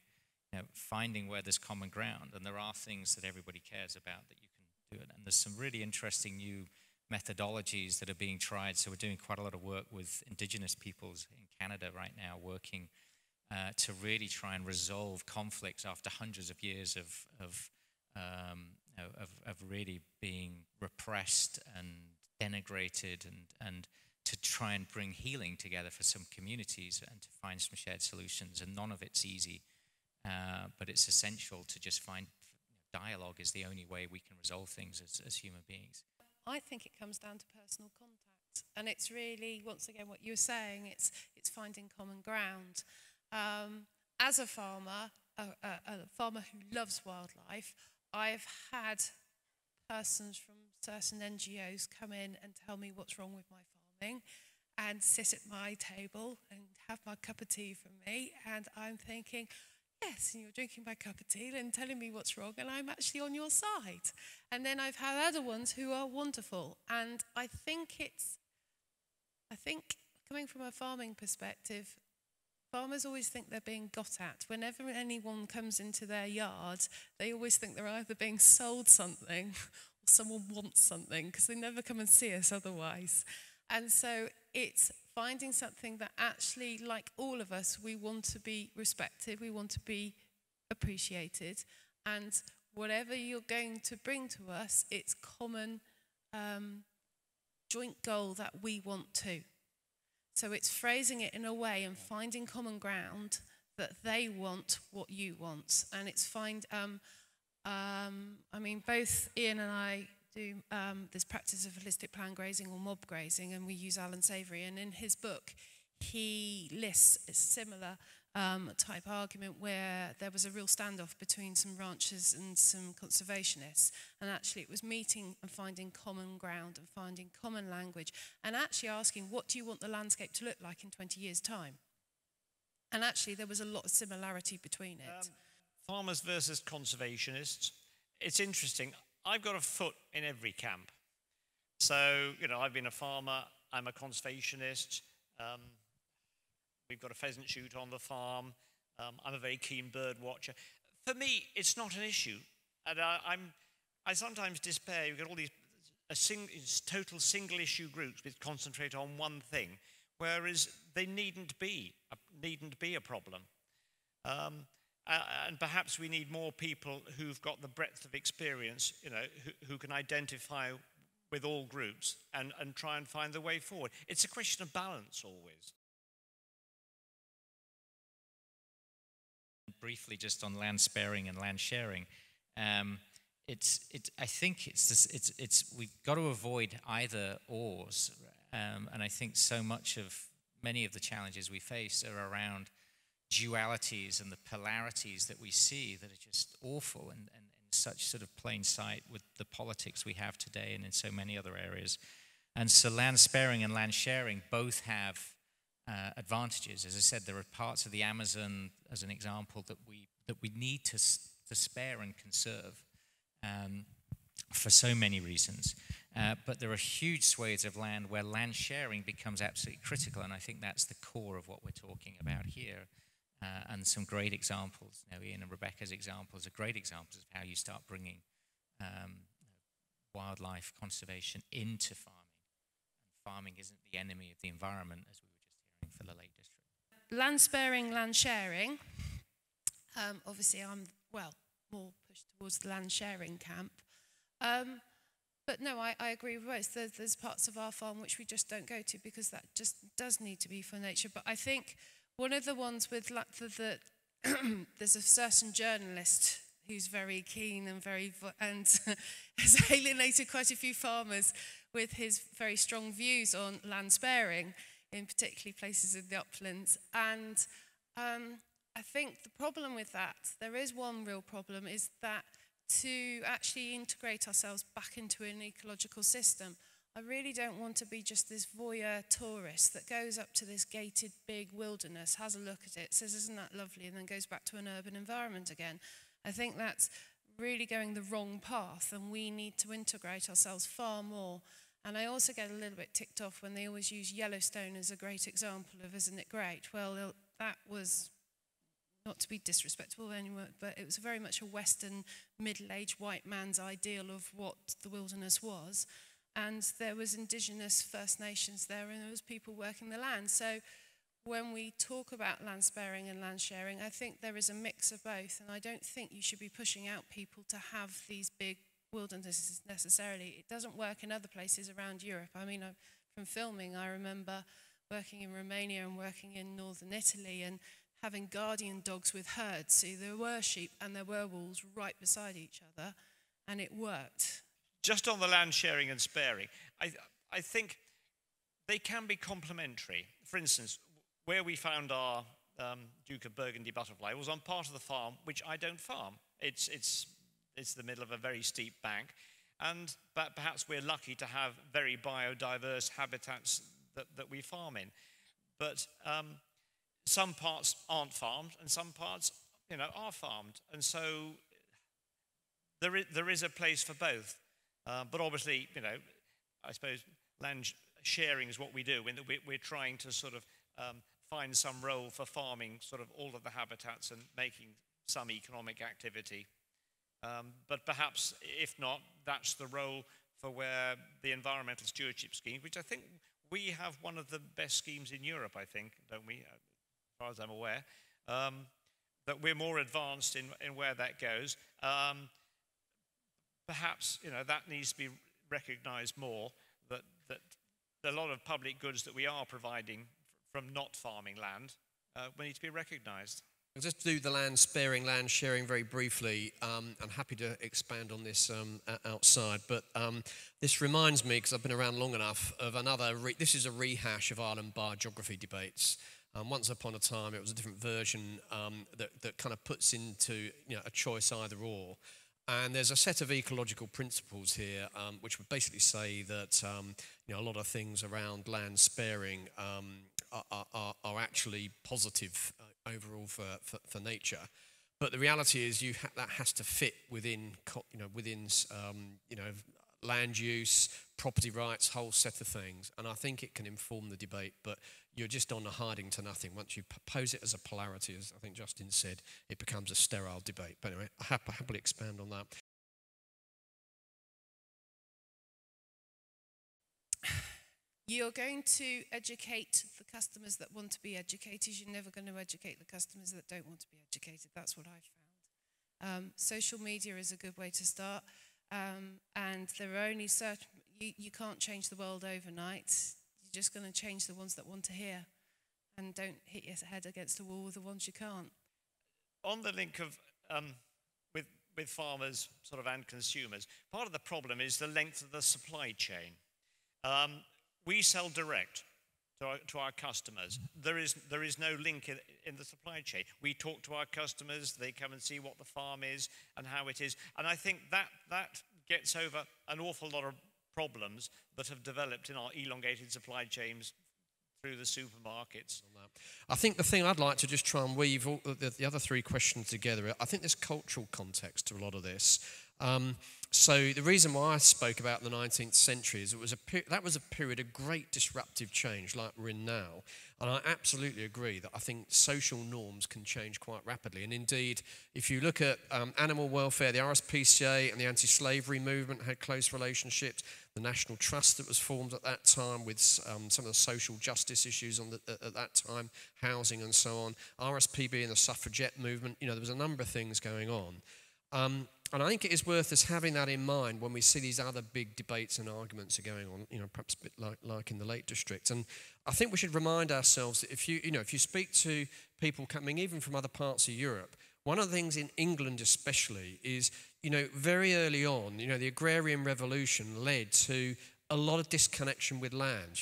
where there's common ground. And there are things that everybody cares about that you can do it. And there's some really interesting new methodologies that are being tried. So we're doing quite a lot of work with indigenous peoples in Canada right now, working to really try and resolve conflicts after hundreds of years of really being repressed and denigrated, and to try and bring healing together for some communities and to find some shared solutions. And none of it's easy, but it's essential to just find dialogue is the only way we can resolve things as human beings. I think it comes down to personal contact, and it's really, once again, what you were saying, it's finding common ground. As a farmer who loves wildlife, I've had persons from certain NGOs come in and tell me what's wrong with my farming and sit at my table and have my cup of tea from me, and I'm thinking, yes, and you're drinking my cup of tea and telling me what's wrong, and I'm actually on your side. And then I've had other ones who are wonderful, and I think coming from a farming perspective, farmers always think they're being got at. Whenever anyone comes into their yard, they always think they're either being sold something or someone wants something, because they never come and see us otherwise. And so it's finding something that actually, like all of us, we want to be respected, we want to be appreciated, and whatever you're going to bring to us, it's common joint goal that we want to. So it's phrasing it in a way and finding common ground that they want what you want. And it's both Ian and I do this practice of holistic plan grazing or mob grazing, and we use Alan Savory. And in his book, he lists a similar type argument where there was a real standoff between some ranchers and some conservationists, and actually it was meeting and finding common ground and finding common language, and actually asking, what do you want the landscape to look like in 20 years' time? And actually there was a lot of similarity between it. Farmers versus conservationists. It's interesting. I've got a foot in every camp. So, I've been a farmer, I'm a conservationist. We've got a pheasant shoot on the farm. I'm a very keen bird watcher. For me, it's not an issue. And I sometimes despair. You get all these total single-issue groups which concentrate on one thing, whereas they needn't be a problem. And perhaps we need more people who've got the breadth of experience, who can identify with all groups and try and find the way forward. It's a question of balance always. Briefly, just on land sparing and land sharing, I think we've got to avoid either ors, and I think many of the challenges we face are around dualities and the polarities that we see that are just awful and in such sort of plain sight with the politics we have today and in so many other areas. And so land sparing and land sharing both have advantages. As I said, there are parts of the Amazon, as an example, that we need to spare and conserve for so many reasons. But there are huge swathes of land where land sharing becomes absolutely critical, and I think that's the core of what we're talking about here. And some great examples, Ian and Rebecca's examples are great examples of how you start bringing wildlife conservation into farming. And farming isn't the enemy of the environment, as we were just hearing for the Lake District. Land sparing, land sharing. Obviously, I'm, more pushed towards the land sharing camp. But no, I agree with both. There's parts of our farm which we just don't go to because that just does need to be for nature. But I think one of the ones with there's a certain journalist who's very keen and has alienated quite a few farmers with his very strong views on land sparing, in particularly places in the uplands. And I think the problem with that, there is one real problem, is that to actually integrate ourselves back into an ecological system, I really don't want to be just this voyeur tourist that goes up to this gated big wilderness, has a look at it, says, isn't that lovely, and then goes back to an urban environment again. I think that's really going the wrong path, and we need to integrate ourselves far more. And I also get a little bit ticked off when they always use Yellowstone as a great example of, isn't it great? Well, that was, not to be disrespectful anymore, but it was very much a Western middle-aged white man's ideal of what the wilderness was. And there was indigenous First Nations there, and there was people working the land. So when we talk about land sparing and land sharing, I think there is a mix of both, and I don't think you should be pushing out people to have these big wildernesses necessarily. It doesn't work in other places around Europe. I mean, from filming, I remember working in Romania and working in northern Italy and having guardian dogs with herds. So there were sheep and there were wolves right beside each other, and it worked. Just on the land sharing and sparing, I think they can be complementary. For instance, where we found our Duke of Burgundy butterfly was on part of the farm which I don't farm. It's the middle of a very steep bank, and perhaps we're lucky to have very biodiverse habitats that we farm in. But some parts aren't farmed, and some parts, are farmed, and so there is a place for both. But obviously, I suppose land sharing is what we do. We're trying to sort of find some role for farming sort of all of the habitats and making some economic activity. But perhaps, if not, that's the role for where the environmental stewardship scheme, which I think we have one of the best schemes in Europe, I think, don't we, as far as I'm aware, that we're more advanced in where that goes. Perhaps, that needs to be recognised more, that a lot of public goods that we are providing from not farming land will need to be recognised. I'll just do the land sparing, land sharing very briefly. I'm happy to expand on this outside, but this reminds me, because I've been around long enough, of another, this is a rehash of Ireland biogeography debates. Once upon a time, it was a different version that kind of puts into a choice either or. And there's a set of ecological principles here which would basically say that a lot of things around land sparing are actually positive overall for nature. But the reality is that has to fit within land use, property rights, whole set of things. And I think it can inform the debate, but you're just on a hiding to nothing. Once you pose it as a polarity, as I think Justin said, it becomes a sterile debate. But anyway, I'll happily expand on that. You're going to educate the customers that want to be educated. You're never going to educate the customers that don't want to be educated. That's what I've found. Social media is a good way to start. And there are only certain, you can't change the world overnight. You're just going to change the ones that want to hear. And don't hit your head against the wall with the ones you can't. On the link of with farmers sort of and consumers, part of the problem is the length of the supply chain. We sell direct to our customers. There is no link in the supply chain. We talk to our customers, they come and see what the farm is and how it is. And I think that gets over an awful lot of problems that have developed in our elongated supply chains through the supermarkets. I think the thing I'd like to just try and weave all the other three questions together, I think there's cultural context to a lot of this. So the reason why I spoke about the 19th century is that was a period of great disruptive change like we're in now. And I absolutely agree that I think social norms can change quite rapidly. And indeed, if you look at animal welfare, the RSPCA and the anti-slavery movement had close relationships. The National Trust that was formed at that time with some of the social justice issues at that time, housing and so on. RSPB and the suffragette movement, there was a number of things going on. And I think it is worth us having that in mind when we see these other big debates and arguments are going on, perhaps a bit like in the Lake District. And I think we should remind ourselves that if you speak to people coming even from other parts of Europe, one of the things in England especially is, very early on, the agrarian revolution led to a lot of disconnection with land.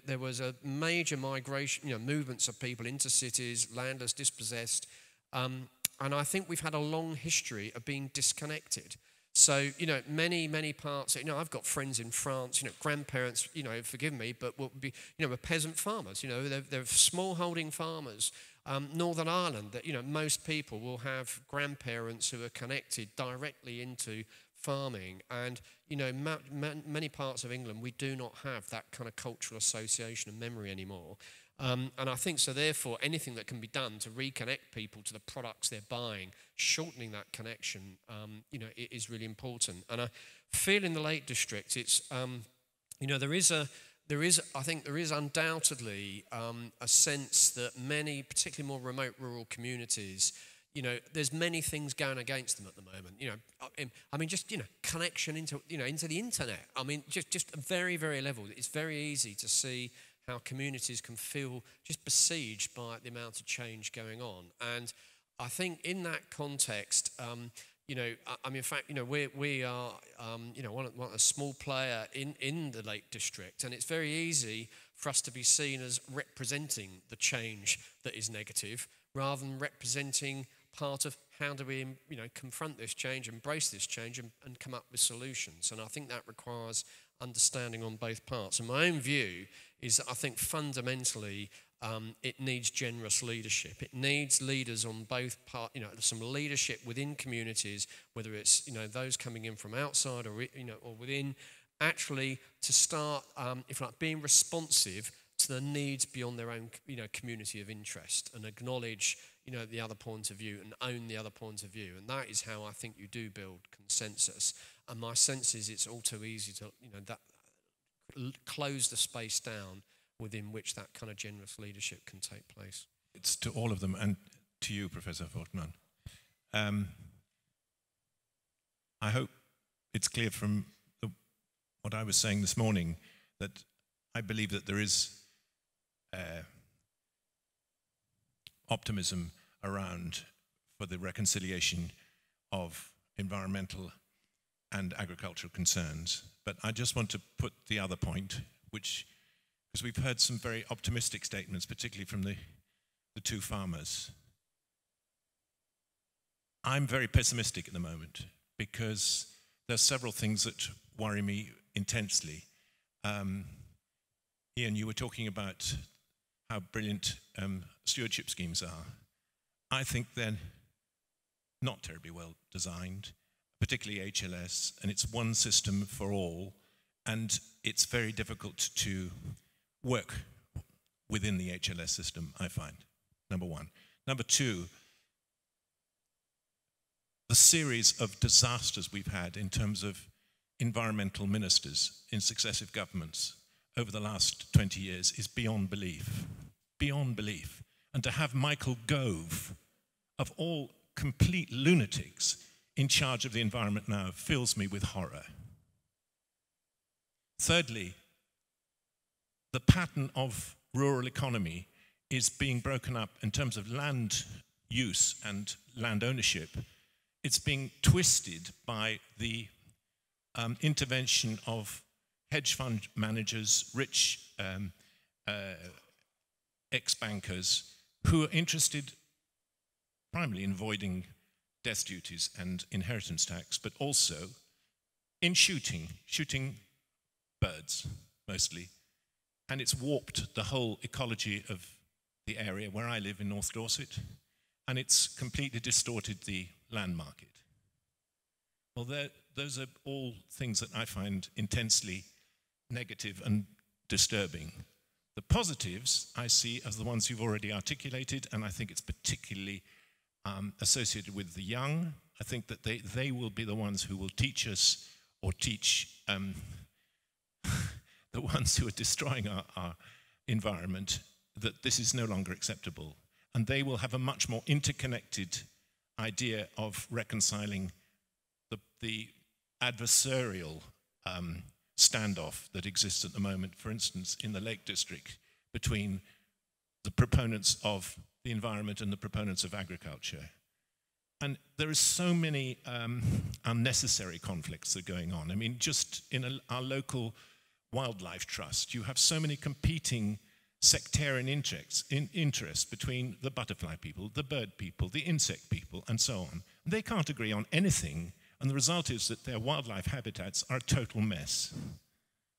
There was a major migration, movements of people into cities, landless, dispossessed, and I think we've had a long history of being disconnected. So, many parts, I've got friends in France, grandparents, forgive me, but will be, were peasant farmers, they're small holding farmers Northern Ireland, that, you know, most people will have grandparents who are connected directly into farming, and, you know, many parts of England, we do not have that kind of cultural association and memory anymore. And I think, so therefore, anything that can be done to reconnect people to the products they're buying, shortening that connection, you know, it is really important. And I feel in the Lake District, it's, you know, there is undoubtedly a sense that many, particularly more remote rural communities, you know, there's many things going against them at the moment. You know, I mean, just, you know, connection into, you know, into the internet. I mean, just very, very level. It's very easy to see how communities can feel just besieged by the amount of change going on. And I think in that context, you know, I mean, in fact, you know, we are, you know, one a small player in the Lake District, and it's very easy for us to be seen as representing the change that is negative, rather than representing part of how do we, you know, confront this change, embrace this change, and come up with solutions. And I think that requires understanding on both parts. And my own view is that I think fundamentally it needs generous leadership. It needs leaders on both parts, you know, some leadership within communities, whether it's, you know, those coming in from outside or, you know, or within, actually to start, if like, being responsive to the needs beyond their own, you know, community of interest, and acknowledge, you know, the other point of view and own the other point of view. And that is how I think you do build consensus. And my sense is it's all too easy to, you know, that close the space down within which that kind of generous leadership can take place. It's to all of them, and to you, Professor Vogtmann. I hope it's clear from what I was saying this morning that I believe that there is optimism around for the reconciliation of environmental and agricultural concerns. But I just want to put the other point, which, because we've heard some very optimistic statements, particularly from the two farmers. I'm very pessimistic at the moment, because there's several things that worry me intensely. Ian, you were talking about how brilliant stewardship schemes are. I think they're not terribly well designed, particularly HLS, and it's one system for all, and it's very difficult to work within the HLS system, I find, number one. Number two, the series of disasters we've had in terms of environmental ministers in successive governments over the last 20 years is beyond belief. Beyond belief. And to have Michael Gove, of all complete lunatics, in charge of the environment now fills me with horror. Thirdly, the pattern of rural economy is being broken up in terms of land use and land ownership. It's being twisted by the intervention of hedge fund managers, rich ex-bankers, who are interested primarily in avoiding death duties and inheritance tax, but also in shooting birds, mostly. And it's warped the whole ecology of the area where I live in North Dorset, and it's completely distorted the land market. Well, those are all things that I find intensely negative and disturbing. The positives I see as the ones you've already articulated, and I think it's particularly associated with the young. I think that they will be the ones who will teach us, or teach the ones who are destroying our environment, that this is no longer acceptable. And they will have a much more interconnected idea of reconciling the adversarial standoff that exists at the moment, for instance, in the Lake District, between the proponents of the environment and the proponents of agriculture. And there are so many unnecessary conflicts that are going on. I mean, just in our local wildlife trust, you have so many competing sectarian interests between the butterfly people, the bird people, the insect people, and so on. They can't agree on anything, and the result is that their wildlife habitats are a total mess.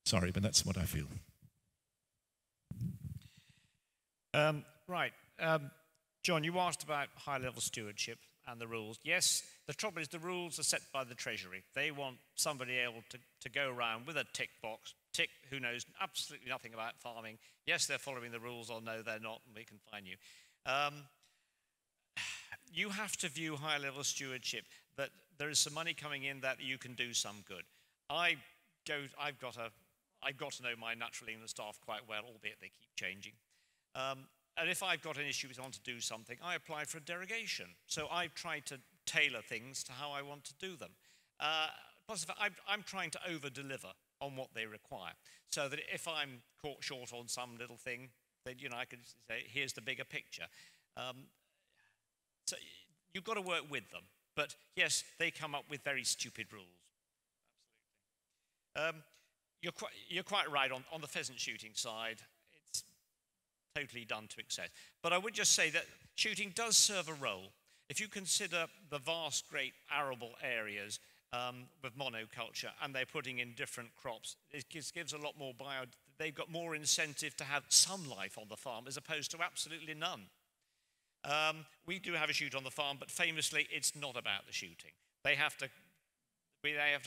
Sorry, but that's what I feel. Right. John, you asked about high-level stewardship and the rules. Yes, the trouble is the rules are set by the Treasury. They want somebody able to go around with a tick box, tick who knows absolutely nothing about farming. Yes, they're following the rules, or no, they're not, and we can fine you. You have to view high-level stewardship that there is some money coming in that you can do some good. I've got to know my natural England staff quite well, albeit they keep changing. And if I've got an issue with want to do something, I apply for a derogation. So I try to tailor things to how I want to do them. Plus, I'm trying to over-deliver on what they require, so that if I'm caught short on some little thing, then I can say, here's the bigger picture. So you've got to work with them. But yes, they come up with very stupid rules. Absolutely. You're quite right on the pheasant shooting side. It's totally done to excess. But I would just say that shooting does serve a role. If you consider the vast, great arable areas with monoculture, and they're putting in different crops, it gives a lot more they've got more incentive to have some life on the farm as opposed to absolutely none. We do have a shoot on the farm, but famously, it's not about the shooting. They have to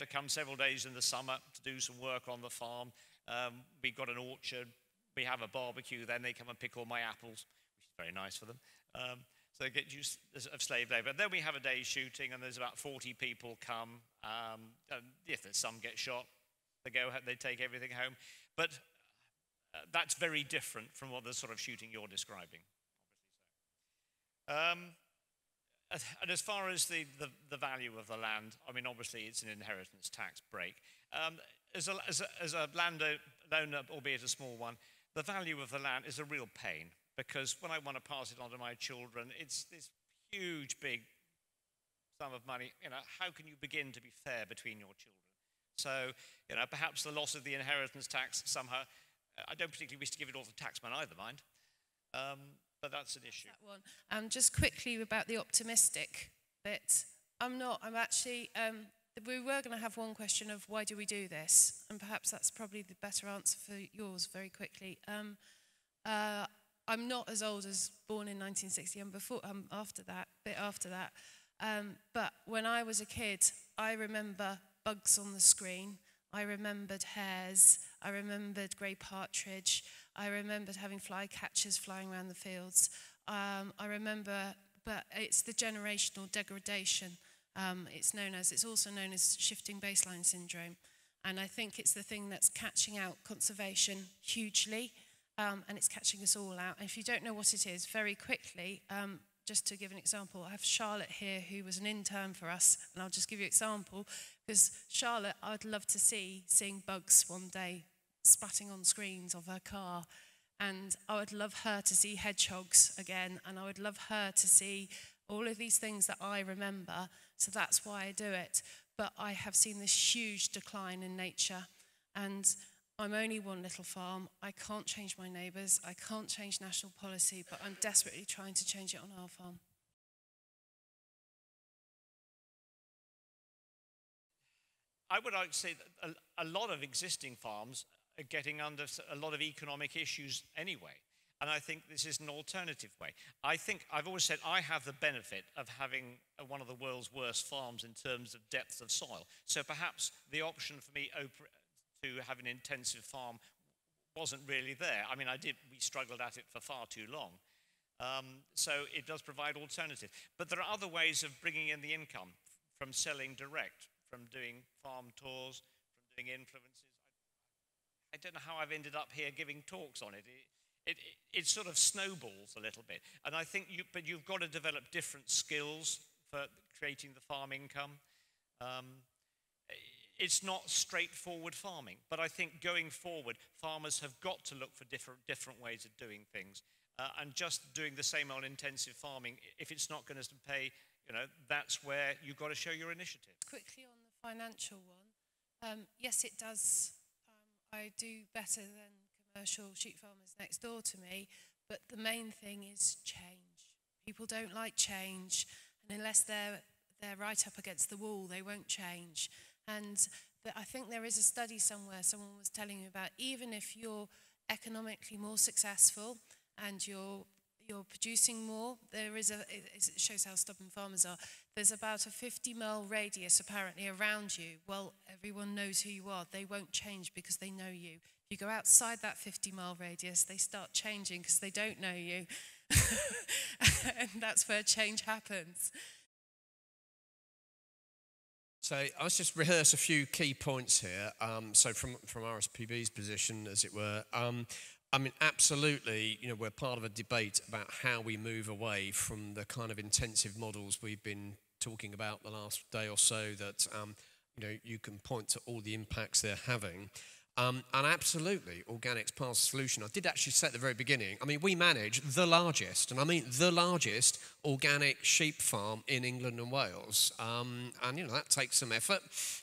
come several days in the summer to do some work on the farm. We've got an orchard. We have a barbecue. Then they come and pick all my apples, which is very nice for them. So they get use of slave labor. Then we have a day's shooting, and there's about 40 people come. And if some get shot, they take everything home. But that's very different from what the sort of shooting you're describing. And as far as the value of the land, I mean, obviously it's an inheritance tax break. As a landowner, albeit a small one, the value of the land is a real pain, because when I want to pass it on to my children, it's this huge, big sum of money. How can you begin to be fair between your children? So, perhaps the loss of the inheritance tax somehow, I don't particularly wish to give it all to the taxman either, mind. But that's an issue. That one. Just quickly about the optimistic bit. We were going to have one question of why do we do this? And perhaps that's probably the better answer for yours very quickly. I'm not as old as born in 1960. I'm after that. But when I was a kid, I remember bugs on the screen. I remembered hares. I remembered grey partridge. I remembered having flycatchers flying around the fields. I remember, but it's the generational degradation. It's also known as shifting baseline syndrome. And I think it's the thing that's catching out conservation hugely, and it's catching us all out. And if you don't know what it is, very quickly, just to give an example, I have Charlotte here, who was an intern for us, and I'll just give you an example, because Charlotte, I'd love to seeing bugs one day spatting on screens of her car, and I would love her to see hedgehogs again, and I would love her to see all of these things that I remember, so that's why I do it. But I have seen this huge decline in nature, and I'm only one little farm. I can't change my neighbours, I can't change national policy, but I'm desperately trying to change it on our farm. I would like to say that a lot of existing farms are getting under a lot of economic issues anyway. And I think this is an alternative way. I think I've always said I have the benefit of having one of the world's worst farms in terms of depth of soil. So perhaps the option for me to have an intensive farm wasn't really there. I mean, we struggled at it for far too long. So it does provide alternatives. But there are other ways of bringing in the income, from selling direct, from doing farm tours, from doing influences. I don't know how I've ended up here giving talks on it. It sort of snowballs a little bit. And I think you've got to develop different skills for creating the farm income. It's not straightforward farming, but I think going forward, farmers have got to look for different ways of doing things. And just doing the same old intensive farming, if it's not going to pay, that's where you've got to show your initiative. Quickly on the financial one, yes, it does. I do better than commercial sheep farmers next door to me, but the main thing is change. People don't like change, and unless they're right up against the wall, they won't change. And I think there is a study somewhere, someone was telling me about, even if you're economically more successful and your you're producing more. It shows how stubborn farmers are. There's about a 50-mile radius apparently around you. Well, everyone knows who you are. They won't change because they know you. If you go outside that 50-mile radius, they start changing because they don't know you. And that's where change happens. So let's just rehearse a few key points here. So from RSPB's position, as it were, I mean, absolutely, we're part of a debate about how we move away from the kind of intensive models we've been talking about the last day or so that, you can point to all the impacts they're having. And absolutely, organic's part of the solution. I did actually say at the very beginning, I mean, we manage the largest, and I mean the largest organic sheep farm in England and Wales. And, that takes some effort.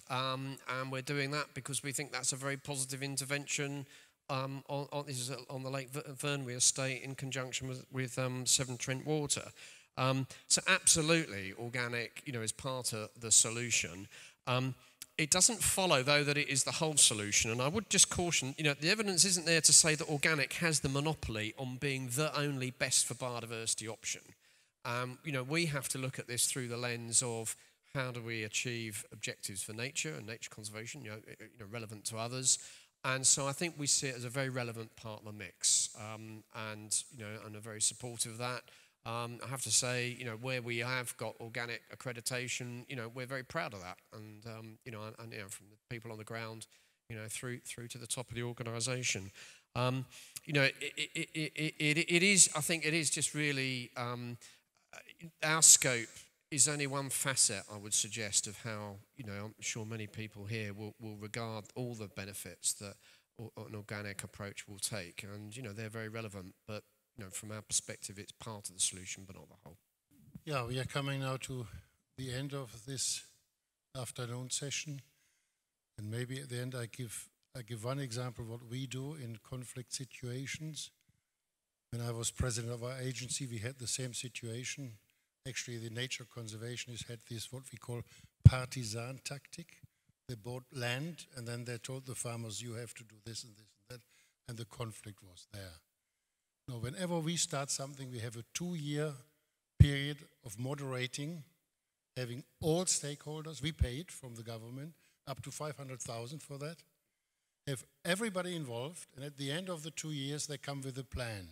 And we're doing that because we think that's a very positive intervention this is on the Lake Vyrnwy estate in conjunction with Severn Trent Water. So absolutely, organic, is part of the solution. It doesn't follow, though, that it is the whole solution. And I would just caution, the evidence isn't there to say that organic has the monopoly on being the only best for biodiversity option. We have to look at this through the lens of how do we achieve objectives for nature and nature conservation, relevant to others. And so I think we see it as a very relevant part of the mix, and are very supportive of that. I have to say, where we have got organic accreditation, we're very proud of that, and from the people on the ground, through to the top of the organisation. It is. I think it is just really our scope is only one facet, I would suggest, of how, I'm sure many people here will regard all the benefits that an organic approach will take. And, they're very relevant, but, from our perspective, it's part of the solution, but not the whole. Yeah, we are coming now to the end of this afternoon session. And maybe at the end I give one example of what we do in conflict situations. When I was president of our agency, we had the same situation. Actually, the nature conservationists had this, what we call partisan tactic. They bought land, and then they told the farmers, you have to do this and this and that, and the conflict was there. Now, whenever we start something, we have a 2-year period of moderating, having all stakeholders, we paid from the government, up to 500,000 for that, have everybody involved, and at the end of the 2 years, they come with a plan.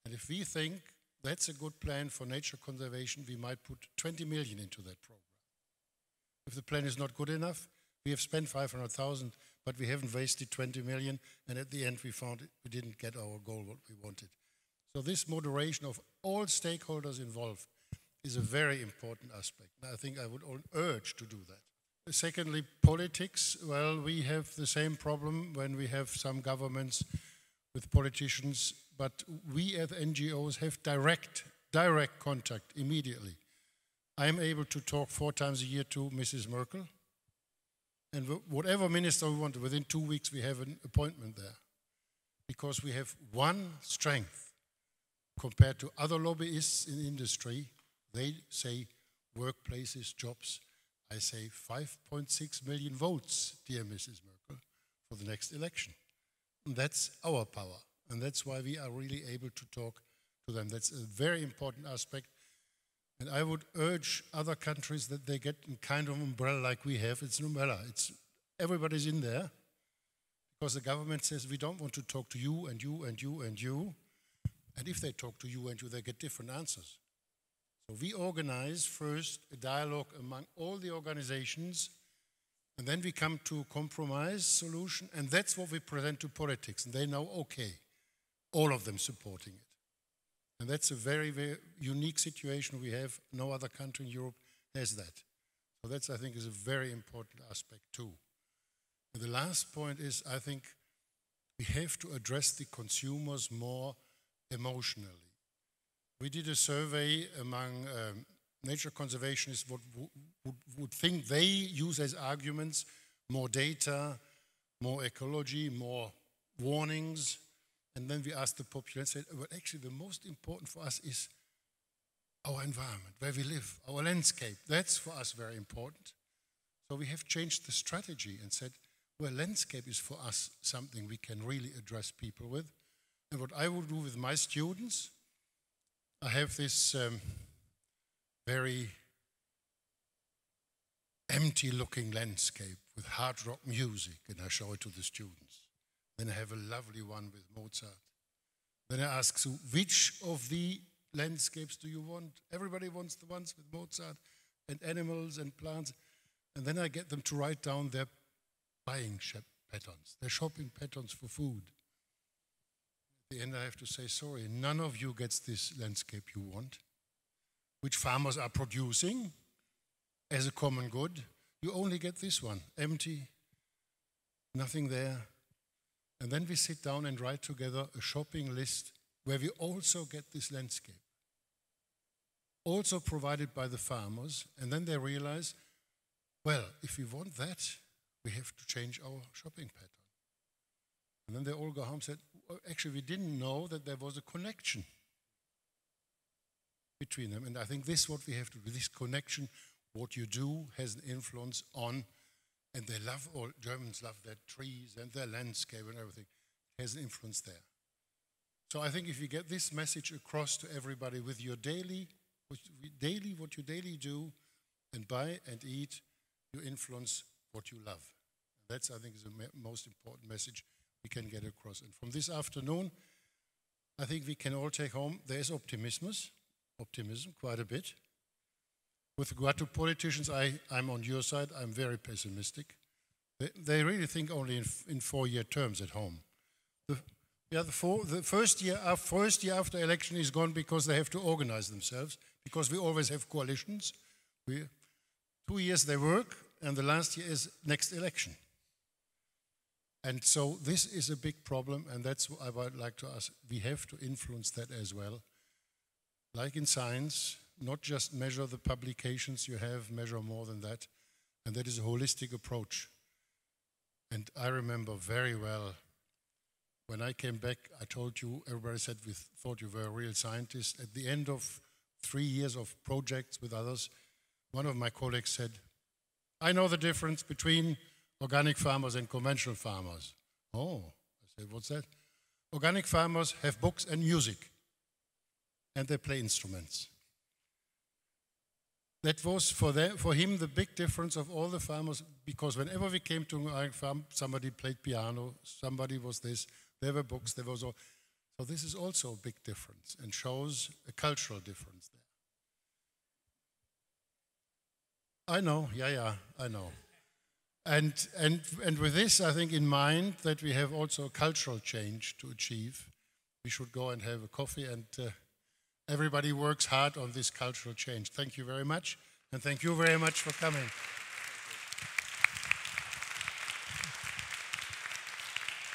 And if we think that's a good plan for nature conservation, we might put 20 million into that program. If the plan is not good enough, we have spent 500,000, but we haven't wasted 20 million, and at the end we found we didn't get our goal, what we wanted. So this moderation of all stakeholders involved is a very important aspect. And I think I would urge to do that. Secondly, politics. Well, we have the same problem when we have some governments with politicians, but we as NGOs have direct contact immediately. I am able to talk 4 times a year to Mrs. Merkel, and whatever minister we want, within 2 weeks we have an appointment there, because we have one strength compared to other lobbyists in industry. They say workplaces, jobs. I say 5.6 million votes, dear Mrs. Merkel, for the next election. And that's our power. And that's why we are really able to talk to them. That's a very important aspect. And I would urge other countries that they get a kind of umbrella like we have. It's an umbrella. Everybody's in there, because the government says we don't want to talk to you and you and you and you. And if they talk to you and you, they get different answers. So we organize first a dialogue among all the organizations, and then we come to a compromise solution, and that's what we present to politics. And they know, okay, all of them supporting it. And that's a very, very unique situation we have. No other country in Europe has that. So that's, I think, is a very important aspect too. And the last point is, I think we have to address the consumers more emotionally. We did a survey among nature conservationists what would think they use as arguments more data, more ecology, more warnings. And then we asked the population and said, well, actually the most important for us is our environment, where we live, our landscape. That's for us very important. So we have changed the strategy and said, well, landscape is for us something we can really address people with. And what I will do with my students, I have this very empty-looking landscape with hard rock music, and I show it to the students. Then I have a lovely one with Mozart. Then I ask, so which of the landscapes do you want? Everybody wants the ones with Mozart and animals and plants. And then I get them to write down their buying patterns, their shopping patterns for food. At the end I have to say, sorry, none of you gets this landscape you want, which farmers are producing as a common good. You only get this one, empty, nothing there. And then we sit down and write together a shopping list where we also get this landscape, also provided by the farmers. And then they realize, well, if we want that, we have to change our shopping pattern. And then they all go home and said, well, actually, we didn't know that there was a connection between them. And I think this is what we have to do, this connection. What you do has an influence on, and they love, all Germans love their trees and their landscape and everything. It has an influence there. So I think if you get this message across to everybody with your what you daily do and buy and eat, you influence what you love. That's, I think, is the most important message we can get across. And from this afternoon, I think we can all take home, there's optimism quite a bit. With regard to politicians, I'm on your side. I'm very pessimistic. They really think only in 4-year terms at home. The first year after election is gone because they have to organize themselves, because we always have coalitions. 2 years they work, and the last year is next election. And so this is a big problem, and that's what I would like to ask. We have to influence that as well. Like in science, not just measure the publications you have, measure more than that. And that is a holistic approach. And I remember very well, when I came back, I told you, everybody said we thought you were a real scientist. At the end of 3 years of projects with others, one of my colleagues said, I know the difference between organic farmers and conventional farmers. Oh, I said, what's that? Organic farmers have books and music, and they play instruments. That was for him the big difference of all the farmers, because whenever we came to an organic farm, somebody played piano, somebody was this, there were books, there was all. So this is also a big difference and shows a cultural difference there. I know, I know. And with this, I think in mind that we have also a cultural change to achieve. We should go and have a coffee, and everybody works hard on this cultural change. Thank you very much, and thank you very much for coming.